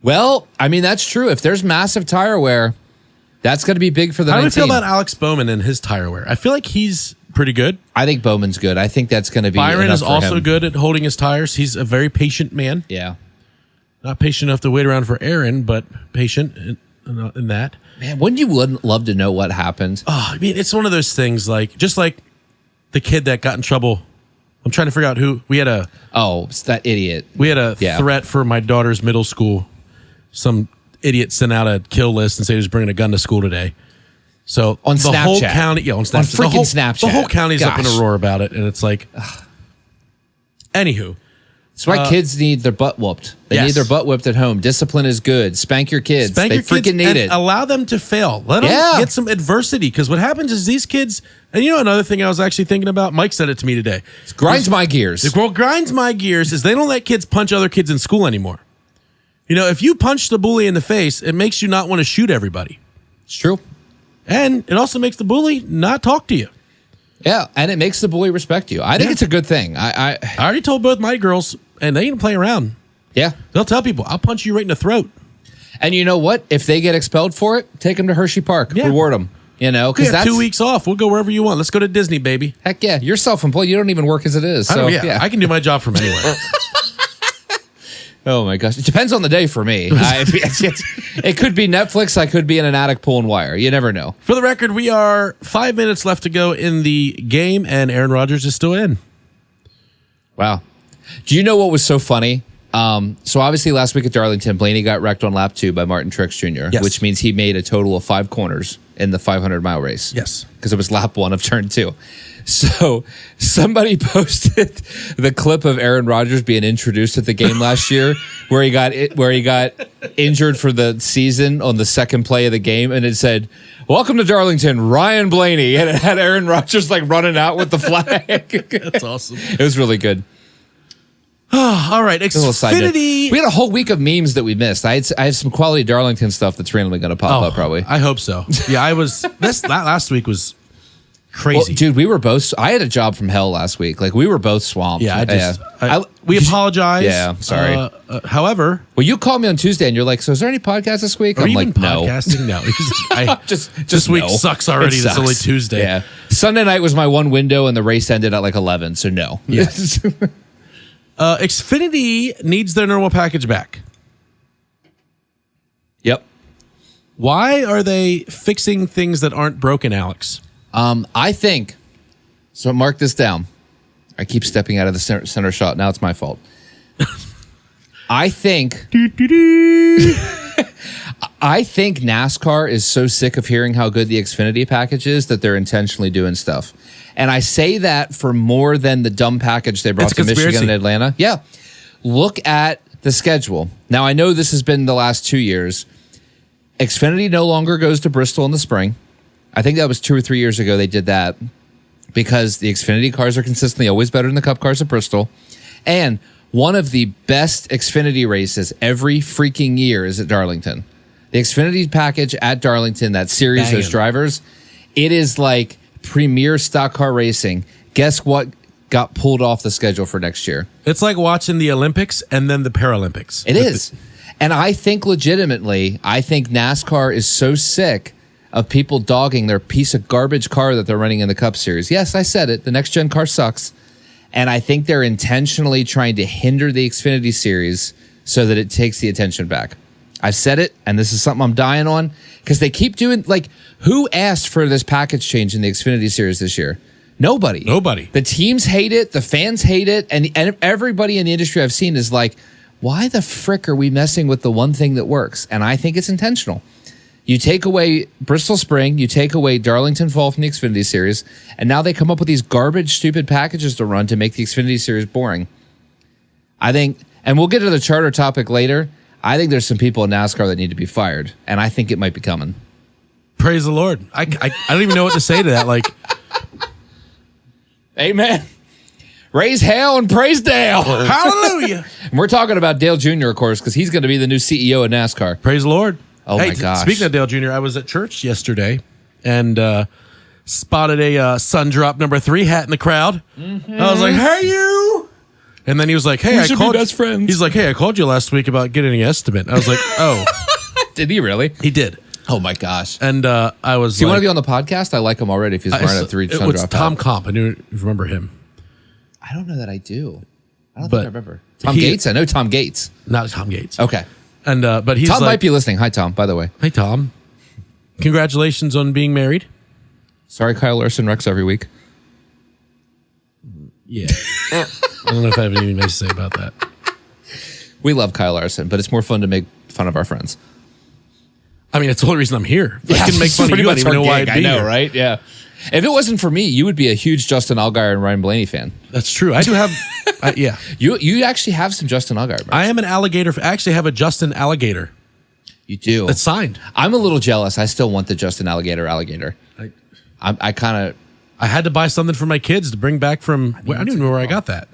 Well, I mean, that's true. If there's massive tire wear, that's going to be big for the 19. How do you feel about Alex Bowman and his tire wear? I feel like he's pretty good. I think Bowman's good. I think that's going to be Byron enough is for also him. good at holding his tires. He's a very patient man. Yeah. Not patient enough to wait around for Aaron, but patient in that. Man, wouldn't you love to know what happened? Oh, I mean, it's one of those things just like the kid that got in trouble. I'm trying to figure out who we had a. Oh, it's that idiot. We had a threat for my daughter's middle school. Some idiot sent out a kill list and said he was bringing a gun to school today. So on the Snapchat. whole county, on Snapchat, on freaking Snapchat, the whole county's up in a roar about it, and it's like, anywho. That's why kids need their butt whooped. They need their butt whipped at home. Discipline is good. Spank your kids. They freaking need it. Allow them to fail. Let them get some adversity. Because what happens is these kids, and another thing I was actually thinking about, Mike said it to me today. It grinds my gears. What grinds my gears is they don't let kids punch other kids in school anymore. If you punch the bully in the face, it makes you not want to shoot everybody. It's true. And it also makes the bully not talk to you. Yeah, and it makes the bully respect you. I think it's a good thing. I already told both my girls, and they didn't play around. Yeah. They'll tell people, I'll punch you right in the throat. And you know what? If they get expelled for it, take them to Hershey Park. Yeah. Reward them. Because that's 2 weeks off. We'll go wherever you want. Let's go to Disney, baby. Heck yeah. You're self-employed. You don't even work as it is. So, I can do my job from anywhere. Oh my gosh. It depends on the day for me. It could be Netflix. I could be in an attic pulling wire. You never know. For the record, we are 5 minutes left to go in the game, and Aaron Rodgers is still in. Wow. Do you know what was so funny? So obviously last week at Darlington, Blaney got wrecked on lap 2 by Martin Truex Jr., which means he made a total of 5 corners in the 500-mile race. Yes. Because it was lap 1 of turn 2. So somebody posted the clip of Aaron Rodgers being introduced at the game last year, where he got injured for the season on the second play of the game, and it said, "Welcome to Darlington, Ryan Blaney," and it had Aaron Rodgers running out with the flag. That's awesome. It was really good. All right, Xfinity. We had a whole week of memes that we missed. I have some quality Darlington stuff that's randomly going to pop up, probably. I hope so. Yeah, I was. Last week was. Crazy. Well, dude, we were both. I had a job from hell last week. Like we were both swamped. Yeah, we apologize. Yeah, sorry. However, well, you called me on Tuesday and you're like, "So is there any podcast this week?" I'm like, podcasting? No. This week sucks already. It's only Tuesday. Yeah. Sunday night was my one window, and the race ended at like 11. So no. Yeah. Xfinity needs their normal package back. Yep. Why are they fixing things that aren't broken, Alex? I think, so mark this down. I keep stepping out of the center shot. Now it's my fault. I think NASCAR is so sick of hearing how good the Xfinity package is that they're intentionally doing stuff. And I say that for more than the dumb package they brought to Michigan and Atlanta. Yeah. Look at the schedule. Now, I know this has been the last 2 years. Xfinity no longer goes to Bristol in the spring. I think that was 2 or 3 years ago they did that because the Xfinity cars are consistently always better than the Cup cars at Bristol. And one of the best Xfinity races every freaking year is at Darlington. The Xfinity package at Darlington, that series, those drivers, it is like premier stock car racing. Guess what got pulled off the schedule for next year? It's like watching the Olympics and then the Paralympics. It is. And I think legitimately, NASCAR is so sick of people dogging their piece of garbage car that they're running in the Cup Series. Yes, I said it. The next gen car sucks. And I think they're intentionally trying to hinder the Xfinity Series so that it takes the attention back. I've said it, and this is something I'm dying on, because they keep doing, like, who asked for this package change in the Xfinity Series this year? Nobody. The teams hate it. The fans hate it. And everybody in the industry I've seen is like, why the frick are we messing with the one thing that works? And I think it's intentional. You take away Bristol Spring, you take away Darlington Fall from the Xfinity Series, and now they come up with these garbage, stupid packages to run to make the Xfinity Series boring. I think, and we'll get to the charter topic later, I think there's some people in NASCAR that need to be fired, and I think it might be coming. Praise the Lord. I don't even know what to say to that. Like, amen. Raise hell and praise Dale. Hallelujah. And we're talking about Dale Jr., of course, because he's going to be the new CEO of NASCAR. Praise the Lord. Oh, my gosh. Speaking of Dale Jr., I was at church yesterday and spotted a Sun Drop number 3 hat in the crowd. Mm-hmm. I was like, hey, you. And then he was like, hey, I called. Best friends. He's like, hey, I called you last week about getting an estimate. I was like, oh. Did he really? He did. Oh, my gosh. And I was Do you want to be on the podcast? I like him already if he's wearing a 3 Sun Drop hat. It's Tom Comp. I knew you remember him. I don't know that I do. I don't think I remember. Tom Gates? I know Tom Gates. Not Tom Gates. Okay. And but he's Tom might be listening. Hi, Tom, by the way. Hey, Tom. Congratulations on being married. Sorry, Kyle Larson wrecks every week. Yeah. I don't know if I have anything nice to say about that. We love Kyle Larson, but it's more fun to make fun of our friends. I mean, it's the only reason I'm here. If I can make fun of you. I don't even know why I'd be here. Right? Yeah. If it wasn't for me, you would be a huge Justin Allgaier and Ryan Blaney fan. That's true. I do have, yeah. You actually have some Justin Allgaier. Merch. I am an alligator. I actually have a Justin Alligator. You do. It's signed. I'm a little jealous. I still want the Justin Alligator. I had to buy something for my kids to bring back from. I don't even know where I got that.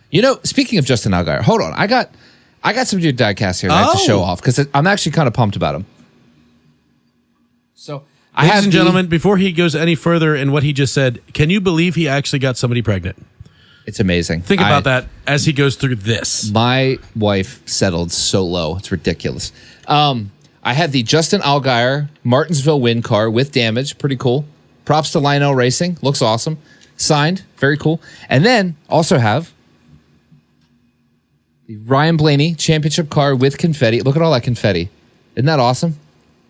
You know, speaking of Justin Allgaier, hold on. I got some new diecast here that I have to show off because I'm actually kind of pumped about them. So. Ladies and gentlemen, before he goes any further in what he just said, can you believe he actually got somebody pregnant? It's amazing. Think about that as he goes through this. My wife settled so low. It's ridiculous. I had the Justin Allgaier Martinsville win car with damage. Pretty cool. Props to Lionel Racing. Looks awesome. Signed. Very cool. And then also have the Ryan Blaney championship car with confetti. Look at all that confetti. Isn't that awesome?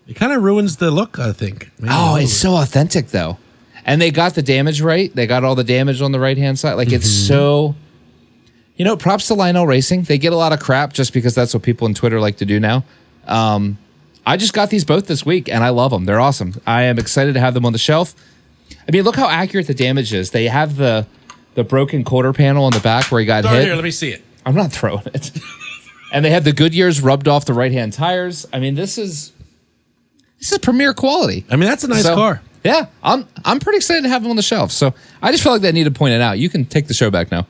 It kind of ruins the look, I think. Maybe it's so authentic, though. And they got the damage right. They got all the damage on the right-hand side. Like, it's so... You know, props to Lionel Racing. They get a lot of crap just because that's what people on Twitter like to do now. I just got these both this week, and I love them. They're awesome. I am excited to have them on the shelf. I mean, look how accurate the damage is. They have the broken quarter panel on the back where he got hit. Here, let me see it. I'm not throwing it. And they have the Goodyears rubbed off the right-hand tires. I mean, this is premier quality. I mean, that's a nice car. Yeah, I'm pretty excited to have them on the shelf. So I just felt like that needed to point it out. You can take the show back now.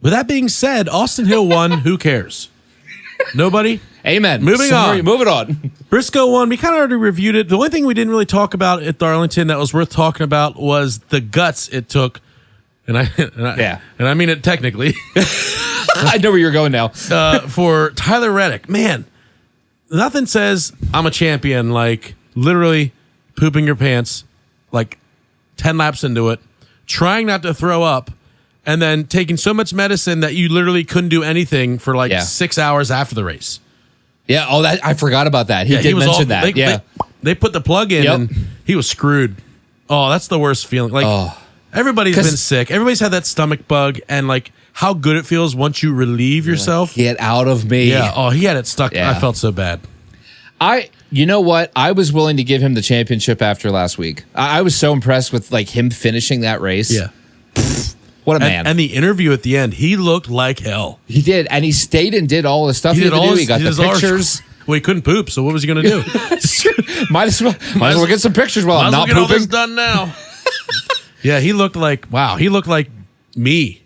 With that being said, Austin Hill won. Who cares? Nobody? Amen. Moving on. Moving on. Briscoe won. We kind of already reviewed it. The only thing we didn't really talk about at Darlington that was worth talking about was the guts it took. And I mean it technically. I know where you're going now. For Tyler Reddick. Man, nothing says I'm a champion like literally pooping your pants like 10 laps into it, trying not to throw up, and then taking so much medicine that you literally couldn't do anything for 6 hours after the race. Yeah. Oh, that I forgot about that. He did mention that. They put the plug in and he was screwed. Oh, that's the worst feeling. Everybody's been sick. Everybody's had that stomach bug, and how good it feels once you relieve yourself. Get out of me. Yeah. Oh, he had it stuck. Yeah. I felt so bad. You know what? I was willing to give him the championship after last week. I was so impressed with him finishing that race. Yeah. What a man. And the interview at the end, he looked like hell. He did. And he stayed and did all the stuff he had to do. He got the pictures. Well, he couldn't poop, so what was he going to do? Might as well get some pictures while I'm not get pooping. All this done now. Yeah, he looked like, he looked like me.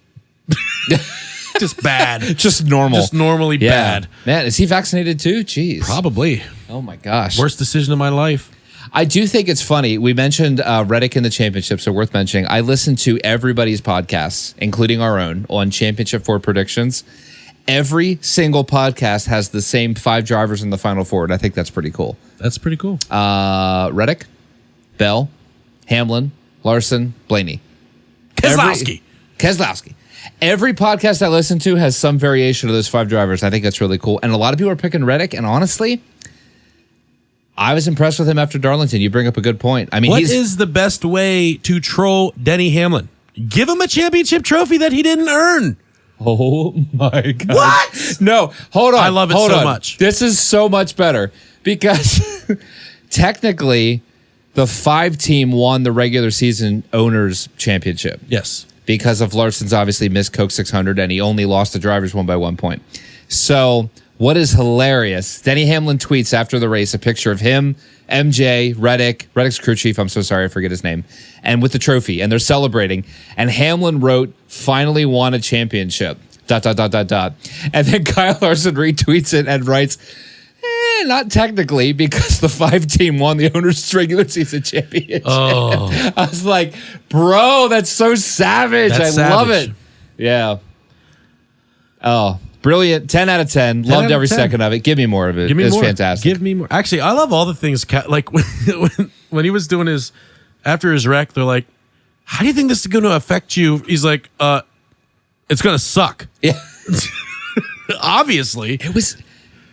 Just bad. Just normal. Just normally bad. Man, is he vaccinated too? Jeez. Probably. Oh my gosh. Worst decision of my life. I do think it's funny. We mentioned Reddick in the championship, so worth mentioning. I listened to everybody's podcasts, including our own, on Championship 4 predictions. Every single podcast has the same 5 drivers in the Final Four, and I think that's pretty cool. That's pretty cool. Reddick, Bell, Hamlin, Larson, Blaney. Keselowski. Every podcast I listen to has some variation of those 5 drivers. I think that's really cool. And a lot of people are picking Reddick, and honestly, I was impressed with him after Darlington. You bring up a good point. I mean, what is the best way to troll Denny Hamlin? Give him a championship trophy that he didn't earn. Oh my God. What? No, hold on. I love it so much. This is so much better because technically the 5 team won the regular season owners championship. Yes. Because of Larson's obviously missed Coke 600 and he only lost the drivers 1 by 1 point. So what is hilarious, Denny Hamlin tweets after the race a picture of him, MJ, Reddick's crew chief, I'm so sorry, I forget his name, and with the trophy, and they're celebrating. And Hamlin wrote, finally won a championship, ... And then Kyle Larson retweets it and writes, not technically, because the 5 team won the owner's regular season championship. Oh. I was like, bro, that's so savage. I love it. Yeah. Oh, brilliant. 10 out of 10. Loved every second of it. Give me more of it. Give me more. Fantastic. Give me more. Actually, I love all the things. Like when he was doing after his wreck, they're like, how do you think this is going to affect you? He's like, it's going to suck. Yeah. Obviously.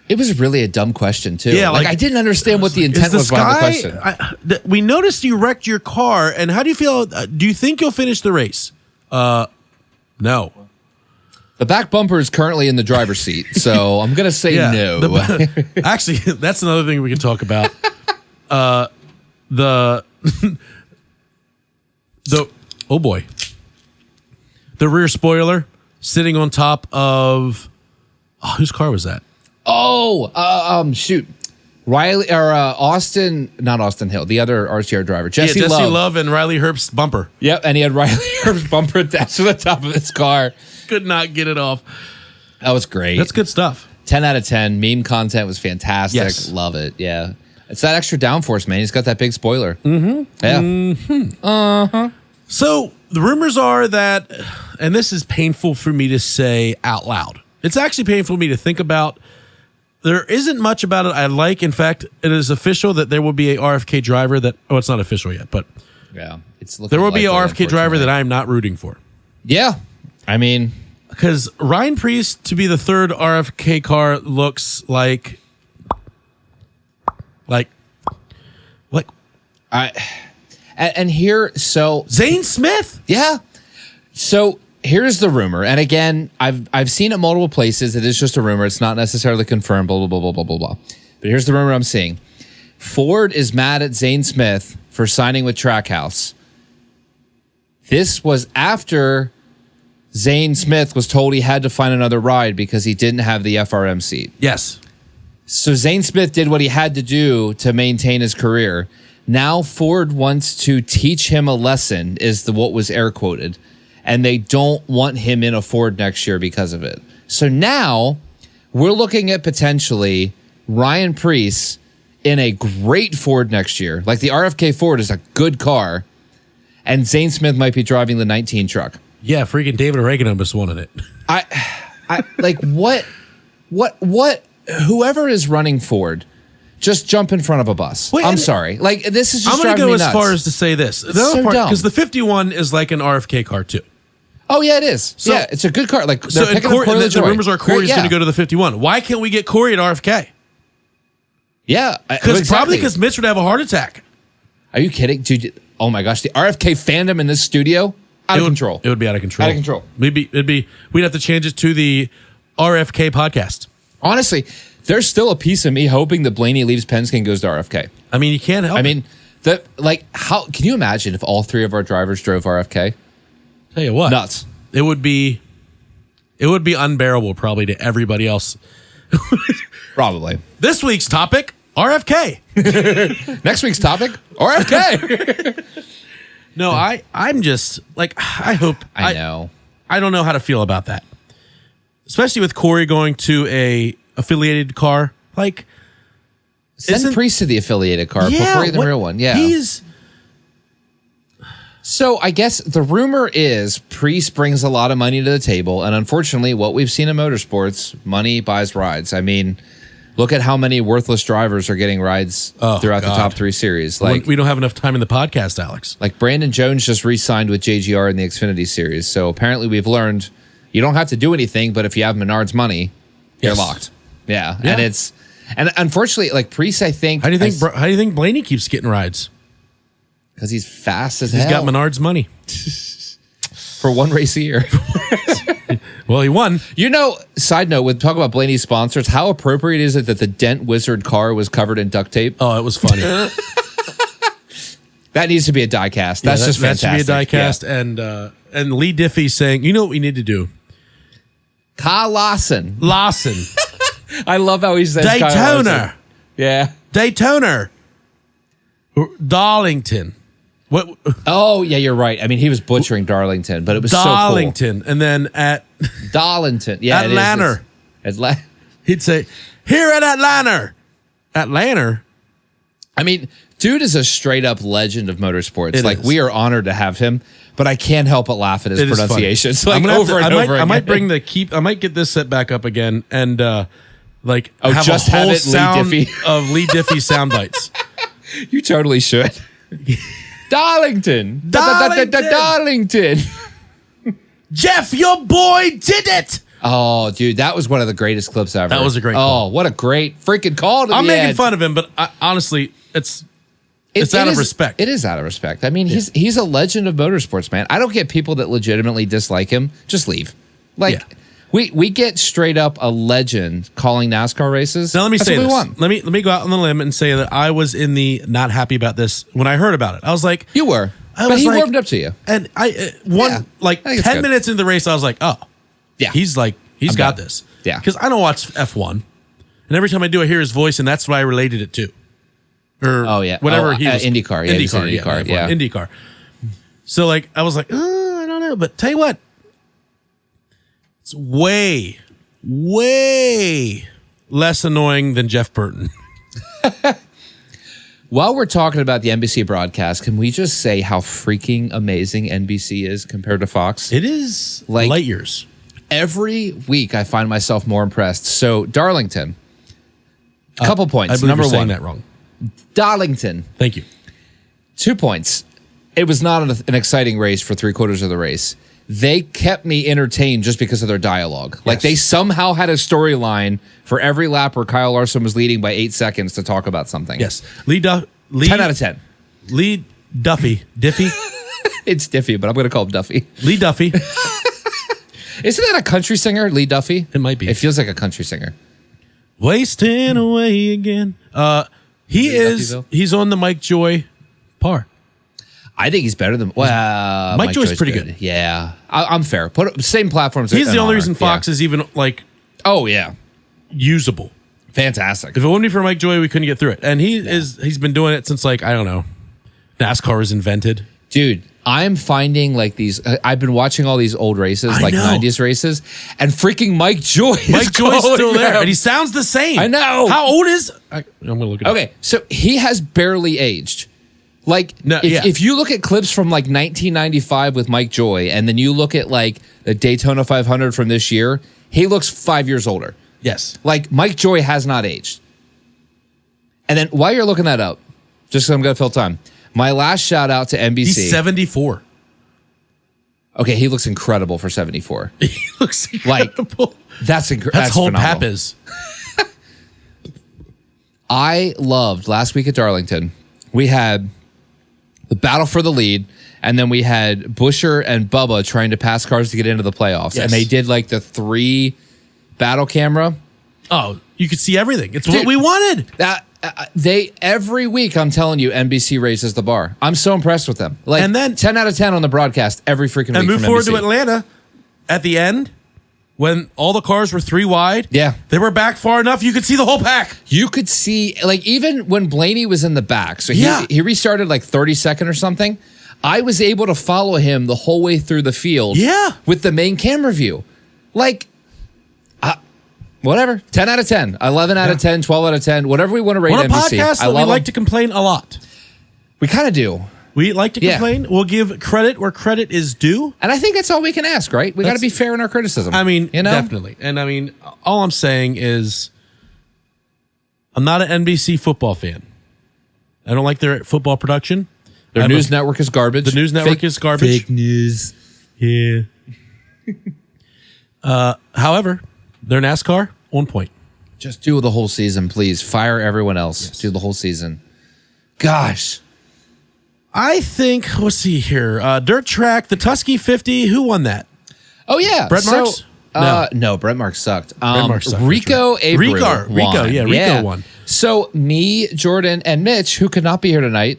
It was really a dumb question, too. Yeah, I didn't understand what the intent was behind the question. We noticed you wrecked your car, and how do you feel? Do you think you'll finish the race? No. The back bumper is currently in the driver's seat, so I'm going to say no. Actually, that's another thing we can talk about. The oh boy, the rear spoiler sitting on top of whose car was that? Shoot. Riley or not Austin Hill, the other RCR driver, Jesse Love and Riley Herbst's bumper. Yep, and he had Riley Herbst's bumper attached to the top of his car. Could not get it off. That was great. That's good stuff. 10 out of 10. Meme content was fantastic. Yes. Love it. Yeah. It's that extra downforce, man. He's got that big spoiler. Mm-hmm. Yeah. Mm-hmm. Uh-huh. So the rumors are that, and this is painful for me to say out loud. It's actually painful for me to think about. There isn't much about it I like. In fact, it is official that there will be a RFK driver that, it's not official yet, but yeah, there will be a RFK driver that I am not rooting for. Yeah. I mean, because Ryan Preece to be the 3rd RFK car looks like and here, so Zane Smith. Yeah. So here's the rumor. And again, I've seen it multiple places. It is just a rumor. It's not necessarily confirmed, blah, blah, blah, blah, blah, blah, blah. But here's the rumor I'm seeing. Ford is mad at Zane Smith for signing with Trackhouse. This was after Zane Smith was told he had to find another ride because he didn't have the FRM seat. Yes. So Zane Smith did what he had to do to maintain his career. Now Ford wants to teach him a lesson, is what was air quoted. And they don't want him in a Ford next year because of it. So now we're looking at potentially Ryan Preece in a great Ford next year. Like the RFK Ford is a good car, and Zane Smith might be driving the 19 truck. Yeah, freaking David Oregano just wanted it. I like what whoever is running Ford, just jump in front of a bus. Wait, I'm sorry. Like this is just I'm going to driving go me as nuts. far as to say this. The so other part, dumb. because the 51 is like an RFK car too. Oh yeah, it is. So- yeah, it's a good car. Like So they're and picking Corey, up Corey and the LaJoy. rumors are Corey's Yeah. going to go to the 51. Why can't we get Corey at RFK? Yeah, Because probably because Mitch would have a heart attack. Are you kidding, dude? Oh my gosh, the RFK fandom in this studio out of control. It would be out of control. Out of control. We'd have to change it to the RFK podcast. Honestly, there's still a piece of me hoping that Blaney leaves Penske and goes to RFK. I mean, you can't help. I mean, how can you imagine if all three of our drivers drove RFK? Tell you what, Nuts. It would be unbearable probably to everybody else. Probably. This week's topic: RFK. Next week's topic: RFK. No, I'm just like I hope. I know. I don't know how to feel about that, especially with Corey going to a affiliated car. Like, Send Priest to the affiliated car before the real one. Yeah. So I guess the rumor is Priest brings a lot of money to the table, and unfortunately, what we've seen in motorsports, money buys rides. I mean, look at how many worthless drivers are getting rides throughout the top 3 series. Like we don't have enough time in the podcast, Alex. Like Brandon Jones just re-signed with JGR in the Xfinity series. So apparently we've learned you don't have to do anything, but if you have Menard's money, you're locked. Yeah. And unfortunately, like Priest, I think. How do you think Blaney keeps getting rides? Because he's fast as He's hell. got Menard's money for one race a year. Well, he won. You know, side note, with talking about Blaney's sponsors, how appropriate is it that the Dent Wizard car was covered in duct tape? Oh, it was funny. That needs to be a die cast. That's just fantastic. That should be a die cast. Yeah. And Lee Diffie saying, you know what we need to do? Kyle Lawson. I love how he says Kyle Larson. Daytona. Yeah. Daytona. Darlington. What? Oh, yeah, you're right. I mean, he was butchering Darlington, but it was Darlington. so cool. And then at Darlington. Yeah, Atlanta. Atlanta. He'd say, here at Atlanta. Atlanta. I mean, dude is a straight up legend of motorsports. It like, is. we are honored to have him, but I can't help but laugh at his It is pronunciations. funny. Like, I'm gonna have over to- and over again. I might bring I might get this set back up again and have just a whole have it Lee sound Diffie. of Lee Diffie sound bites. You totally should. Darlington. Darlington. Jeff, your boy did it. Oh, dude, that was one of the greatest clips ever. That was a great Oh, call. what a great freaking call to I'm the making end. fun of him, but honestly, it's out of respect. It is out of respect. I mean, he's a legend of motorsports, man. I don't get people that legitimately dislike him. Just leave. Like, Yeah. we get straight up a legend calling NASCAR races. Now let me That's say what this. we want. Let me go out on the limb and say that I was in the not happy about this when I heard about it. I was like, You were. I But was he like- warmed up to you. and I Yeah, I think it's 10 good. minutes into the race, I was like, oh, Yeah. he's got done. this. Yeah. Because I don't watch F1, and every time I do, I hear his voice, and that's what I related it to. Or Oh, yeah. whatever Oh, he was. IndyCar. Yeah, he said IndyCar, F1, yeah. IndyCar. So like I was like, I don't know, but tell you what, it's way less annoying than Jeff Burton. While we're talking about the NBC broadcast, can we just say how freaking amazing NBC is compared to Fox? It is Like- light years. Every week, I find myself more impressed. So, Darlington, a couple points. I believe Number you're saying one, that wrong. Darlington, Thank you. 2 points. It was not an exciting race for 3/4 of the race. They kept me entertained just because of their dialogue. Like, they somehow had a storyline for every lap where Kyle Larson was leading by 8 seconds to talk about something. Yes, 10 out of 10. Lee Diffie, It's Diffie, but I'm going to call him Duffy. Lee Duffy. Isn't that a country singer, Lee Duffy? It might be. It feels like a country singer. Wasting away again. He's on the Mike Joy par. I think he's better than Mike Joy's pretty good. Yeah, I'm fair. Same platforms. He's the and only honor. reason Fox is even like Oh yeah, usable. fantastic. If it wouldn't be for Mike Joy, we couldn't get through it. And he's been doing it since like, I don't know, NASCAR was invented. Dude, I'm finding like these. I've been watching all these old races, I like know. 90s races, and freaking Mike Joy. Mike Joy's still calling there, them. and he sounds the same. I know. How old is? I'm gonna look it up. Okay, so he has barely aged. Like, No, if you look at clips from like 1995 with Mike Joy, and then you look at like the Daytona 500 from this year, he looks 5 years older. Yes. Like, Mike Joy has not aged. And then while you're looking that up, just because I'm going to fill time, my last shout out to NBC. He's 74. Okay, he looks incredible for 74. He looks incredible. That's whole phenomenal. pap is. I loved last week at Darlington. We had the battle for the lead, and then we had Buescher and Bubba trying to pass cars to get into the playoffs. Yes. And they did like the 3 battle camera. Oh, you could see everything. It's Dude. what we wanted. That they every week, I'm telling you, NBC raises the bar. I'm so impressed with them. Like, And then- 10 out of 10 on the broadcast every freaking week. And move from forward NBC. to Atlanta at the end when all the cars were 3 wide. Yeah. They were back far enough you could see the whole pack. You could see, like, even when Blaney was in the back, so Yeah. he restarted like 32nd or something. I was able to follow him the whole way through the field. Yeah. With the main camera view. Like, whatever. 10 out of 10. 11 out of 10, 12 out of 10, whatever we want to rate On a NBC. podcast I that we love like them. to complain a lot. We kind of do. We like to Yeah. complain. We'll give credit where credit is due. And I think that's all we can ask, right? We got to be fair in our criticism. I mean, you know? definitely. And I mean, all I'm saying is I'm not an NBC football fan. I don't like their football production. Their news network is garbage. The news network is garbage. Fake news. Yeah. However, their NASCAR on point. Just do the whole season, please. Fire everyone else. Do the whole season. Gosh. I think, let's see here. Dirt track, the Tusky 50. Who won that? Oh, yeah. Brett Marks? No, Brett Marks sucked. Marks sucked, Rico that's right. Abreu Rico, won. yeah, Rico won. So me, Jordan, and Mitch, who could not be here tonight,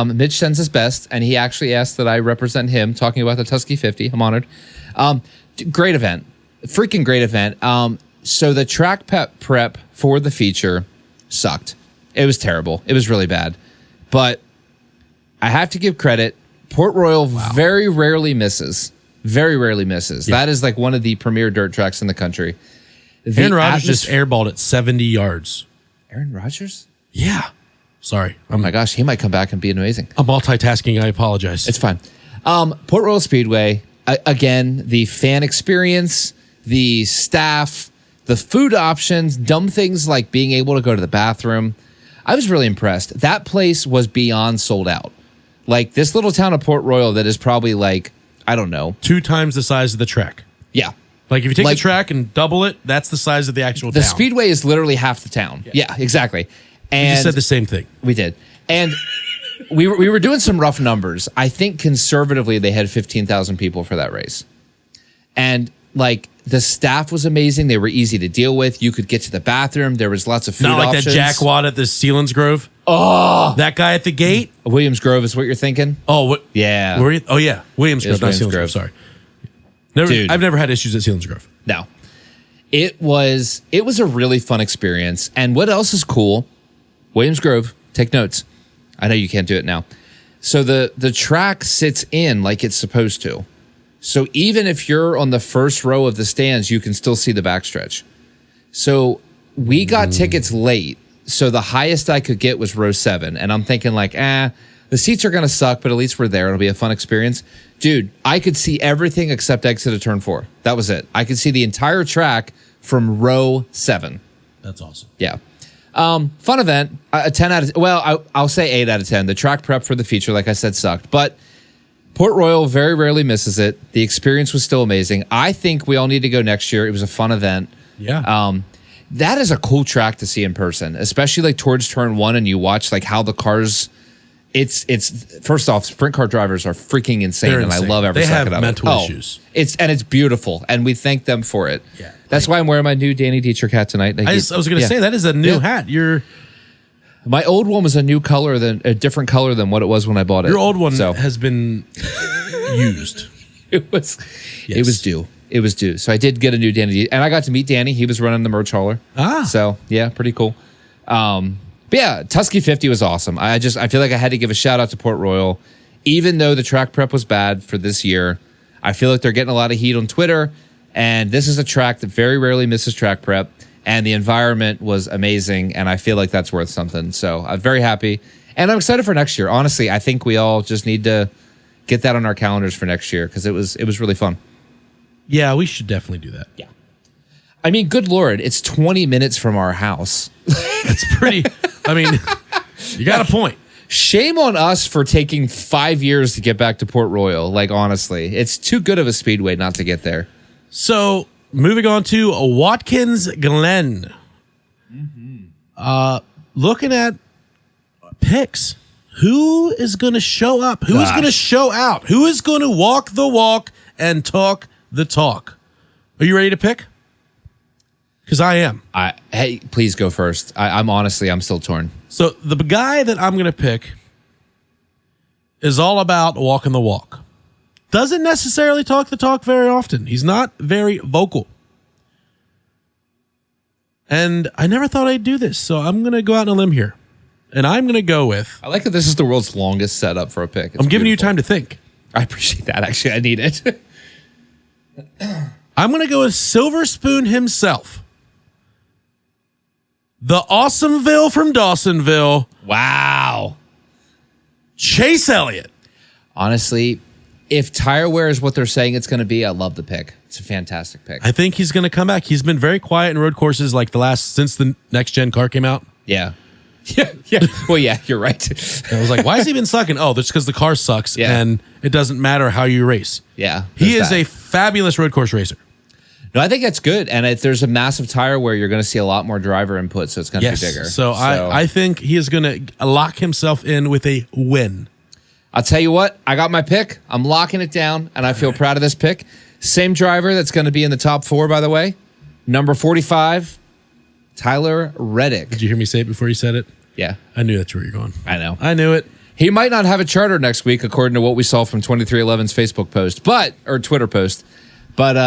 Mitch sends his best, and he actually asked that I represent him, talking about the Tusky 50. I'm honored. Great event. Freaking great event. So the track prep for the feature sucked. It was terrible. It was really bad. But I have to give credit. Port Royal very rarely misses. Very rarely misses. Yeah. That is like one of the premier dirt tracks in the country. Aaron Rodgers just airballed at 70 yards. Aaron Rodgers? Yeah. Sorry. Oh my gosh, he might come back and be amazing. I'm multitasking. I apologize. It's fine. Port Royal Speedway, again, the fan experience, the staff, the food options, dumb things like being able to go to the bathroom. I was really impressed. That place was beyond sold out. Like, this little town of Port Royal that is probably like, I don't know. 2 times the size of the track. Yeah. Like if you take Like- the track and double it, that's the size of the actual The town. Speedway is literally half the town. Yeah, exactly. You And said the same thing. we did. And we were doing some rough numbers. I think conservatively they had 15,000 people for that race. And like the staff was amazing. They were easy to deal with. You could get to the bathroom. There was lots of food Not like options. that Jack Watt at the Sealands Grove. Oh, that guy at the gate. Williams Grove is what you're thinking? Oh, what? Yeah. Were you? Oh, yeah. Williams Grove, was not Williams Sealands Grove. Grove. Sorry. Never, Dude. I've never had issues at Sealands Grove. No. It was a really fun experience. And what else is cool? Williams Grove, take notes. I know you can't do it now. So the track sits in like it's supposed to. So even if you're on the first row of the stands, you can still see the backstretch. So we got tickets late. So the highest I could get was row 7. And I'm thinking like, the seats are going to suck, but at least we're there. It'll be a fun experience. Dude, I could see everything except exit of turn 4. That was it. I could see the entire track from row 7. That's awesome. Yeah. Fun event. A 10 out of, well, I'll say 8 out of 10. The track prep for the feature, like I said, sucked. But Port Royal very rarely misses it. The experience was still amazing. I think we all need to go next year. It was a fun event. Yeah. That is a cool track to see in person, especially like towards turn 1 and you watch like how the cars. It's first off, sprint car drivers are freaking insane, They're and insane. I love every They second have of mental it. issues. It's beautiful, and we thank them for it. Yeah. That's why I'm wearing my new Danny Dietrich hat tonight. I was going to say that is a new hat. My old one was a different color than what it was when I bought it. Your old one So has been used. it was due. It was due. So I did get a new Danny, and I got to meet Danny. He was running the merch hauler. So yeah, pretty cool. But yeah, Tusky 50 was awesome. I feel like I had to give a shout out to Port Royal. even though the track prep was bad for this year, I feel like they're getting a lot of heat on Twitter. And this is a track that very rarely misses track prep. And the environment was amazing. And I feel like that's worth something. So I'm very happy. And I'm excited for next year. Honestly, I think we all just need to get that on our calendars for next year because it was really fun. Yeah, we should definitely do that. Yeah. I mean, good Lord, it's 20 minutes from our house. It's pretty, I mean, you got a point. Shame on us for taking 5 years to get back to Port Royal. Like, honestly, it's too good of a speedway not to get there. So, moving on to Watkins Glen. Looking at picks. Who is going to show up? Who is going to show out? Who is going to walk the walk and talk the talk? Are you ready to pick? Because I am. Hey, please go first. I'm still torn. So the guy that I'm going to pick is all about walking the walk. Doesn't necessarily talk the talk very often. He's not very vocal. And I never thought I'd do this, so I'm going to go out on a limb here. And I'm going to go with... I like that this is the world's longest setup for a pick. I'm giving you time to think. I appreciate that. Actually, I need it. I'm going to go with Silver Spoon himself. The Awesomeville from Dawsonville. Wow. Chase Elliott. Honestly, if tire wear is what they're saying it's going to be, I love the pick. It's a fantastic pick. I think he's going to come back. He's been very quiet in road courses like since the next gen car came out. Yeah. Yeah. Well, yeah, you're right. And I was like, why has he been sucking? Oh, that's because the car sucks and it doesn't matter how you race. Yeah. He is a fabulous road course racer. No, I think that's good. And if there's a massive tire wear, you're going to see a lot more driver input, so it's going to be bigger. So I think he is going to lock himself in with a win. I'll tell you what, I got my pick. I'm locking it down, and I feel proud of this pick. Same driver that's going to be in the top 4, by the way. Number 45, Tyler Reddick. Did you hear me say it before you said it? Yeah. I knew that's where you're going. I know. I knew it. He might not have a charter next week, according to what we saw from 2311's Facebook post, or Twitter post. But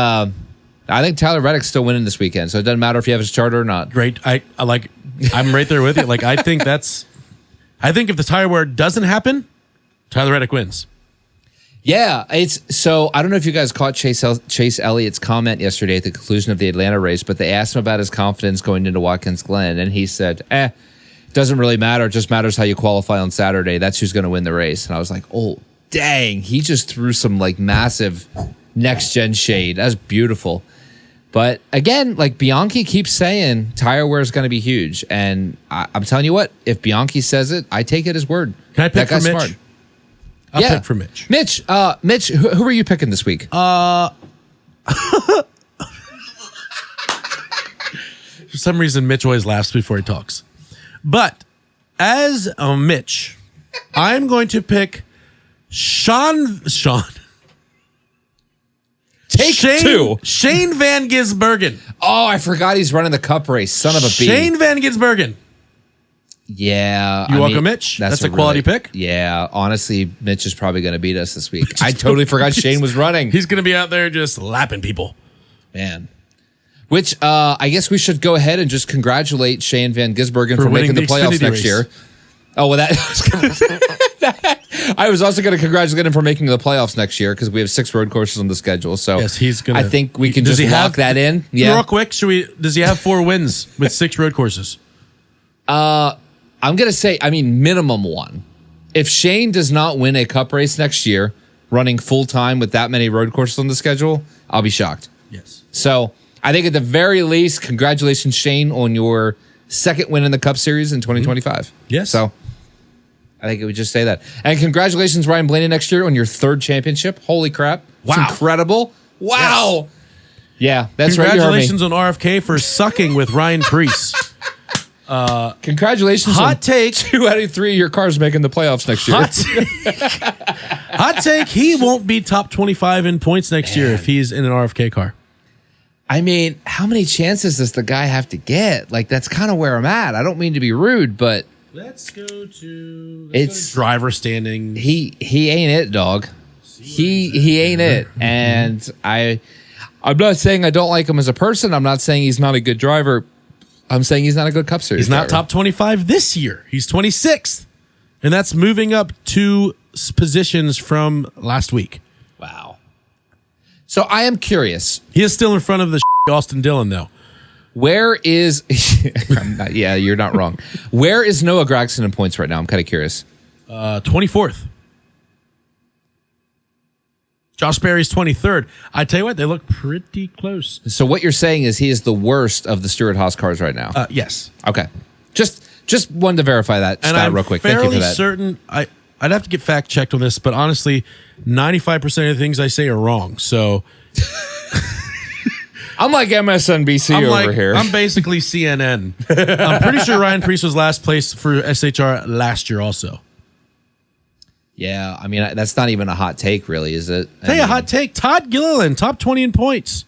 I think Tyler Reddick's still winning this weekend, so it doesn't matter if you have his charter or not. Great. I'm right there with you. Like, I think if the tire wear doesn't happen, Tyler Reddick wins. Yeah, so I don't know if you guys caught Chase Elliott's comment yesterday at the conclusion of the Atlanta race, but they asked him about his confidence going into Watkins Glen, and he said, doesn't really matter. It just matters how you qualify on Saturday. That's who's going to win the race. And I was like, oh, dang. He just threw some like massive next-gen shade. That's beautiful. But again, like Bianchi keeps saying, tire wear is going to be huge. And I'm telling you what, if Bianchi says it, I take it as word. Can I pick for Mitch? Smart. I'll pick for Mitch. Mitch, who are you picking this week? For some reason, Mitch always laughs before he talks. But as a Mitch, I'm going to pick Sean. Shane 2. Shane Van Gisbergen. Oh, I forgot he's running the cup race. Son of a bee. Shane Van Gisbergen. Yeah. You welcome, Mitch. That's a quality pick. Yeah. Honestly, Mitch is probably going to beat us this week. I totally forgot Shane was running. He's going to be out there just lapping people. Man. Which I guess we should go ahead and just congratulate Shane Van Gisbergen for making the playoffs next year. Oh, well, I was also going to congratulate him for making the playoffs next year because we have 6 road courses on the schedule. So yes, he's going to. I think we can just lock that in. Yeah. Real quick, does he have 4 wins with 6 road courses? I'm going to say, minimum 1. If Shane does not win a cup race next year, running full time with that many road courses on the schedule, I'll be shocked. Yes. So I think at the very least, congratulations, Shane, on your 2nd win in the Cup Series in 2025. Yes. So I think it would just say that. And congratulations, Ryan Blaney, next year on your 3rd championship. Holy crap. Wow. It's incredible. Wow. Yes. Yeah, that's right. Congratulations on RFK for sucking with Ryan Preece. Congratulations. Hot take. 2 out of 3 of your cars making the playoffs next year. Hot take. He won't be top 25 in points next year if he's in an RFK car. How many chances does the guy have to get? Like, that's kind of where I'm at. I don't mean to be rude, but let's go to driver standing. He ain't it, dog. He ain't it. And I'm not saying I don't like him as a person. I'm not saying he's not a good driver. I'm saying he's not a good Cup Series He's not driver. top 25 this year. He's 26th And that's moving up 2 positions from last week. Wow. So I am curious. He is still in front of the Austin Dillon, though. Where is... yeah, you're not wrong. Where is Noah Gragson in points right now? I'm kind of curious. 24th. Josh Berry's 23rd. I tell you what, they look pretty close. So what you're saying is he is the worst of the Stewart-Haas cars right now? Yes. Okay. Just wanted to verify that stat real quick. Thank you for that. Certain... I'd have to get fact checked on this, but honestly, 95% of the things I say are wrong. So I'm like MSNBC over here. I'm basically CNN. I'm pretty sure Ryan Preece was last place for SHR last year also. Yeah, I mean, that's not even a hot take, really, is it? Hey, a hot take. Todd Gilliland, top 20 in points.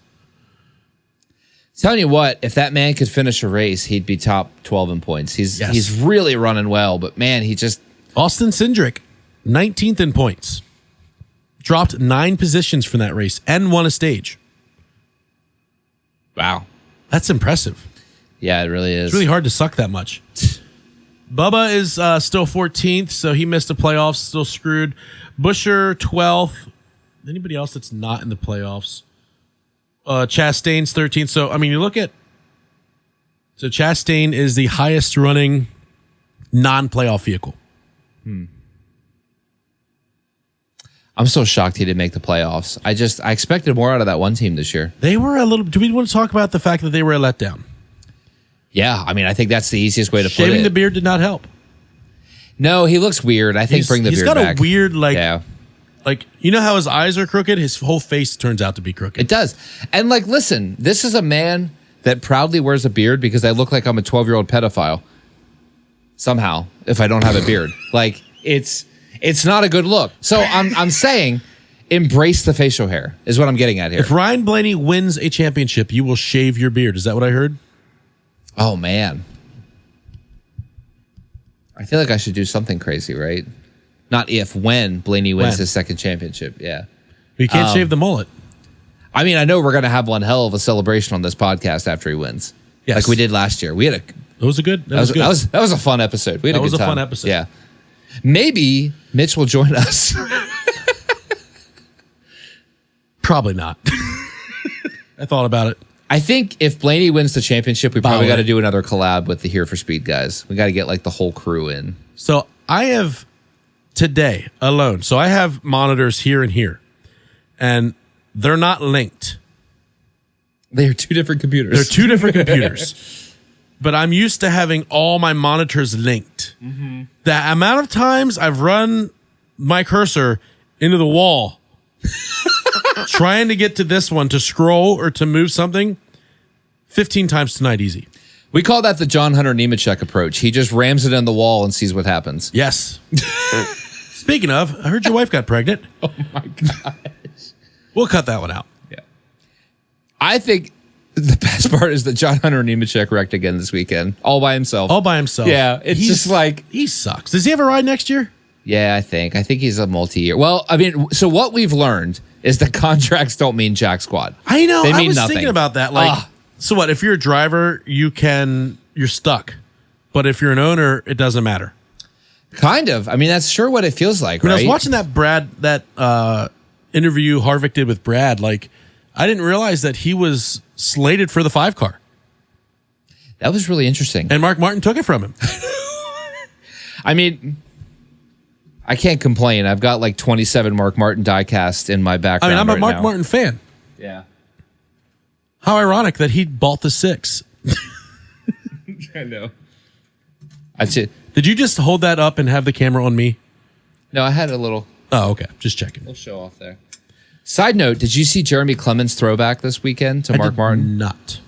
Telling you what, if that man could finish a race, he'd be top 12 in points. He's really running well, but man, he just... Austin Cindric, 19th in points. Dropped 9 positions from that race and won a stage. Wow. That's impressive. Yeah, it really is. It's really hard to suck that much. Bubba is still 14th, so he missed the playoffs, still screwed. Busher, 12th. Anybody else that's not in the playoffs? Chastain's 13th. So, I mean, you look at... So, Chastain is the highest running non-playoff vehicle. I'm so shocked he didn't make the playoffs. I expected more out of that one team this year. They were a little... Do we want to talk about the fact that they were a letdown? Yeah, I mean, I think that's the easiest way to put it. Shaving the beard did not help. No, he looks weird. I think bring the beard back. He's got a weird, yeah. Like, you know how his eyes are crooked? His whole face turns out to be crooked. It does. And like, listen, this is a man that proudly wears a beard because I look like I'm a 12-year-old pedophile. Somehow, if I don't have a beard. Like, it's not a good look. So I'm saying embrace the facial hair is what I'm getting at here. If Ryan Blaney wins a championship, you will shave your beard. Is that what I heard? Oh, man. I feel like I should do something crazy, right? Not if, when Blaney wins his second championship. Yeah. You can't shave the mullet. I mean, I know we're going to have one hell of a celebration on this podcast after he wins. Yes. Like we did last year. We had a... That was good. That was a fun episode. We had a good time. That was a fun episode. Yeah. Maybe Mitch will join us. Probably not. I thought about it. I think if Blaney wins the championship, we probably got to do another collab with the Here for Speed guys. We got to get like the whole crew in. So I have today alone. So I have monitors here and here, and they're not linked. They are 2 different computers. They're 2 different computers. But I'm used to having all my monitors linked. Mm-hmm. The amount of times I've run my cursor into the wall trying to get to this one to scroll or to move something, 15 times tonight easy. We call that the John Hunter Nemechek approach. He just rams it in the wall and sees what happens. Yes. Speaking of, I heard your wife got pregnant. Oh my gosh. We'll cut that one out. Yeah. I think the best part is that John Hunter Nemechek wrecked again this weekend, all by himself. All by himself. Yeah, it's just like... He sucks. Does he have a ride next year? Yeah, I think he's a multi-year. Well, I mean, so what we've learned is that contracts don't mean jack squat. I know. They mean I was nothing. thinking about that. Like, so what? If you're a driver, you're stuck. But if you're an owner, it doesn't matter. Kind of. I mean, that's sure what it feels like, right? When I was watching that interview Harvick did with Brad, like, I didn't realize that he was slated for the 5 car. That was really interesting. And Mark Martin took it from him. I mean, I can't complain. I've got like 27 Mark Martin diecast in my background. I mean, I'm a Mark now. Martin fan. Yeah. How ironic that he bought the 6. I know. That's it. Did you just hold that up and have the camera on me? No, I had a little... Oh, okay. Just checking. We'll show off there. Side note, did you see Jeremy Clemens' throwback this weekend to Mark Martin? Not.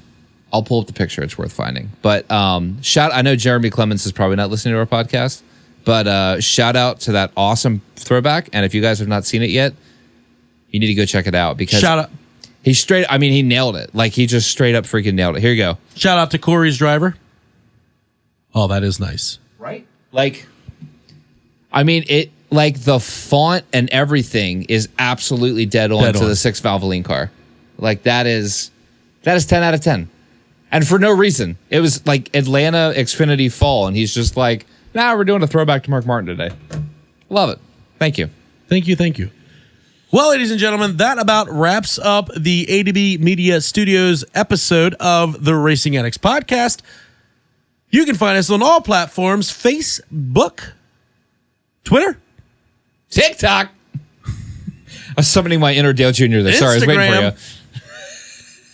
I'll pull up the picture. It's worth finding. But I know Jeremy Clemens is probably not listening to our podcast, but shout out to that awesome throwback. And if you guys have not seen it yet, you need to go check it out because shout out. He nailed it. Like he just straight up freaking nailed it. Here you go. Shout out to Corey's driver. Oh, that is nice. Right? Like, I mean, it like the font and everything is absolutely dead on to the 6 Valvoline car. Like that is 10 out of 10. And for no reason. It was like Atlanta Xfinity fall, and he's just like Now we're doing a throwback to Mark Martin today. Love it. Thank you. Thank you. Well, ladies and gentlemen, that about wraps up the ADB Media Studios episode of the Racing Addicts podcast. You can find us on all platforms: Facebook, Twitter, TikTok. I was summoning my inner Dale Jr. there. Sorry, I was waiting for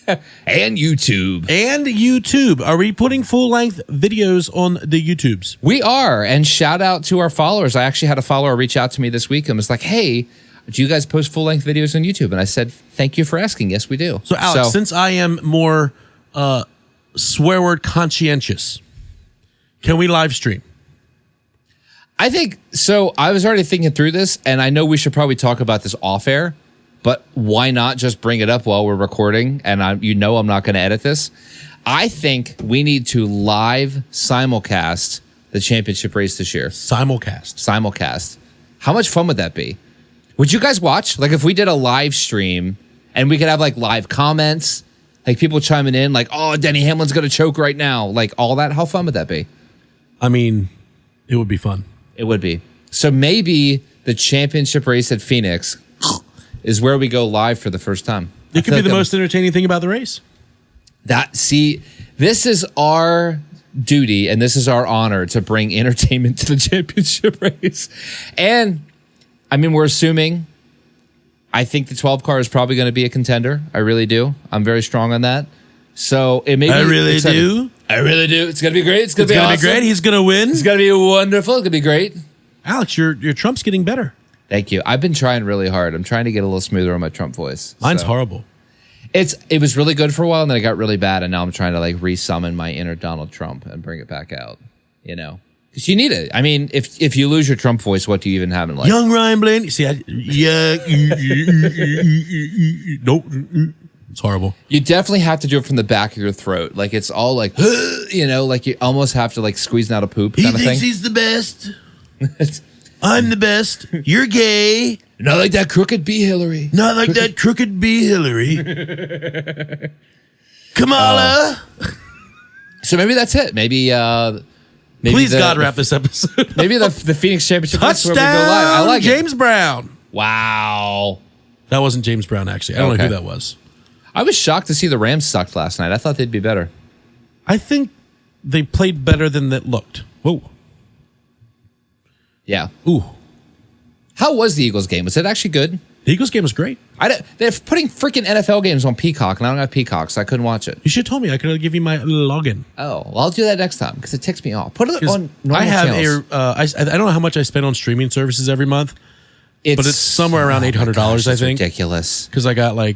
you. And YouTube. Are we putting full-length videos on the YouTubes? We are. And shout out to our followers. I actually had a follower reach out to me this week and was like, hey, do you guys post full-length videos on YouTube? And I said, thank you for asking. Yes, we do. So, Alex, since I am more swear word conscientious, can we live stream? I think so. I was already thinking through this, and I know we should probably talk about this off air, but why not just bring it up while we're recording? And I'm not going to edit this. I think we need to live simulcast the championship race this year. Simulcast. How much fun would that be? Would you guys watch? Like if we did a live stream and we could have like live comments, like people chiming in, like, oh, Denny Hamlin's going to choke right now. Like all that. How fun would that be? I mean, it would be fun. It would be. So maybe the championship race at Phoenix is where we go live for the first time. It could be the most entertaining thing about the race. This is our duty and this is our honor to bring entertainment to the championship race. And I mean, we're assuming, I think the 12 car is probably going to be a contender. I really do. I'm very strong on that. So it may be. I really do. It's going to be great. It's going to be awesome. Great. He's going to win. It's going to be wonderful. It's going to be great. Alex, your Trump's getting better. Thank you. I've been trying really hard. I'm trying to get a little smoother on my Trump voice. Mine's horrible. It was really good for a while, and then it got really bad, and now I'm trying to like resummon my inner Donald Trump and bring it back out. You know, because you need it. I mean, if you lose your Trump voice, what do you even have in life? Young Ryan Blaney. See, nope. It's horrible. You definitely have to do it from the back of your throat. Like it's all like, you know, like you almost have to like squeeze out a poop kind of thing. He thinks he's the best. I'm the best. You're gay. Not like that crooked B. Hillary. Not like that crooked B. Hillary. Kamala. So maybe that's it. Maybe please God wrap this episode. Maybe the Phoenix Championship. Touchdown, where we go live. I like James Brown. Wow. That wasn't James Brown, actually. I don't know who that was. I was shocked to see the Rams sucked last night. I thought they'd be better. I think they played better than it looked. Whoa. Yeah. Ooh. How was the Eagles game? Was it actually good? The Eagles game was great. They're putting freaking NFL games on Peacock, and I don't have Peacock, so I couldn't watch it. You should have told me. I could give you my login. Oh, well, I'll do that next time because it ticks me off. Put it on normal I have channels. I don't know how much I spend on streaming services every month, but it's somewhere around $800, I think. Ridiculous. Because I got like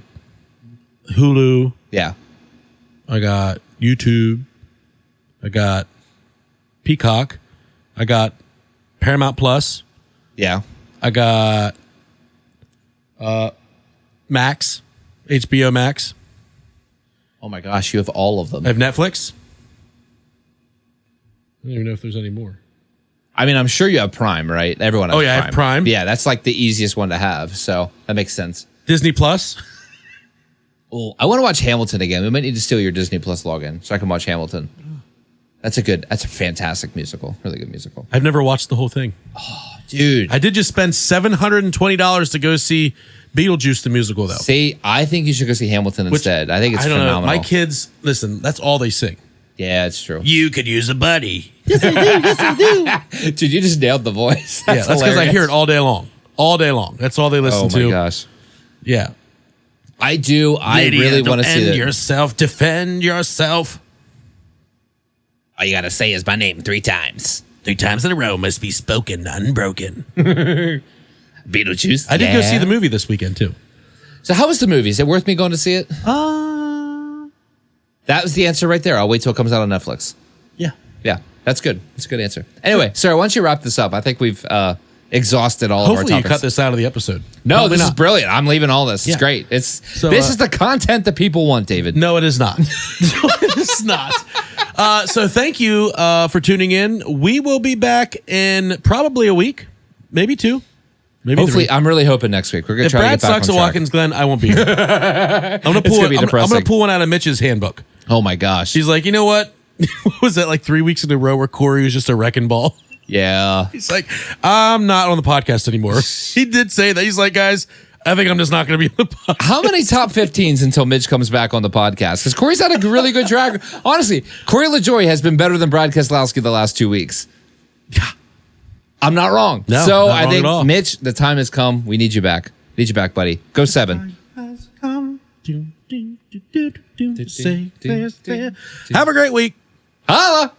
Hulu. Yeah. I got YouTube. I got Peacock. I got Paramount Plus. Yeah. I got Max, HBO Max. Oh my gosh, you have all of them. I have Netflix. I don't even know if there's any more. I mean, I'm sure you have Prime, right? Everyone has Prime. I have Prime. Yeah, that's like the easiest one to have, so that makes sense. Disney Plus. Oh, I want to watch Hamilton again. We might need to steal your Disney Plus login so I can watch Hamilton. That's a fantastic musical. Really good musical. I've never watched the whole thing. Oh, dude. I did just spend $720 to go see Beetlejuice the musical, though. See, I think you should go see Hamilton instead. I think it's phenomenal. My kids, listen, that's all they sing. Yeah, it's true. You could use a buddy. Yes, I do. Yes, I do. Dude, you just nailed the voice. That's because I hear it all day long. All day long. That's all they listen to. Oh, my gosh. Yeah. I do. I really want to see that. Defend yourself. All you got to say is my name 3 times. 3 times in a row must be spoken unbroken. Beetlejuice. I did go see the movie this weekend, too. So how was the movie? Is it worth me going to see it? That was the answer right there. I'll wait till it comes out on Netflix. Yeah. Yeah, that's good. That's a good answer. Anyway, Sarah, why don't you wrap this up? I think we've exhausted all of our topics. Hopefully you cut this out of the episode. No, Probably this not. is brilliant. I'm leaving all this. It's great. This is the content that people want, David. No, it is not. It is not. So thank you for tuning in. We will be back in probably a week, maybe 2. Maybe Hopefully, 3. I'm really hoping next week. We're going to try to get back on Brad sucks track. at Watkins, Glen, I won't be here. I'm going to pull one out of Mitch's handbook. Oh, my gosh. He's like, you know what? What was that, like 3 weeks in a row where Corey was just a wrecking ball? Yeah. He's like, I'm not on the podcast anymore. He did say that. He's like, guys, I think I'm just not going to be on the podcast. How many top 15s until Mitch comes back on the podcast? Because Corey's had a really good track. Honestly, Corey LaJoy has been better than Brad Keselowski the last 2 weeks. Yeah. I'm not wrong. No, so not I wrong think, at all. Mitch, the time has come. We need you back. Need you back, buddy. Go 7. Have a great week. Holla.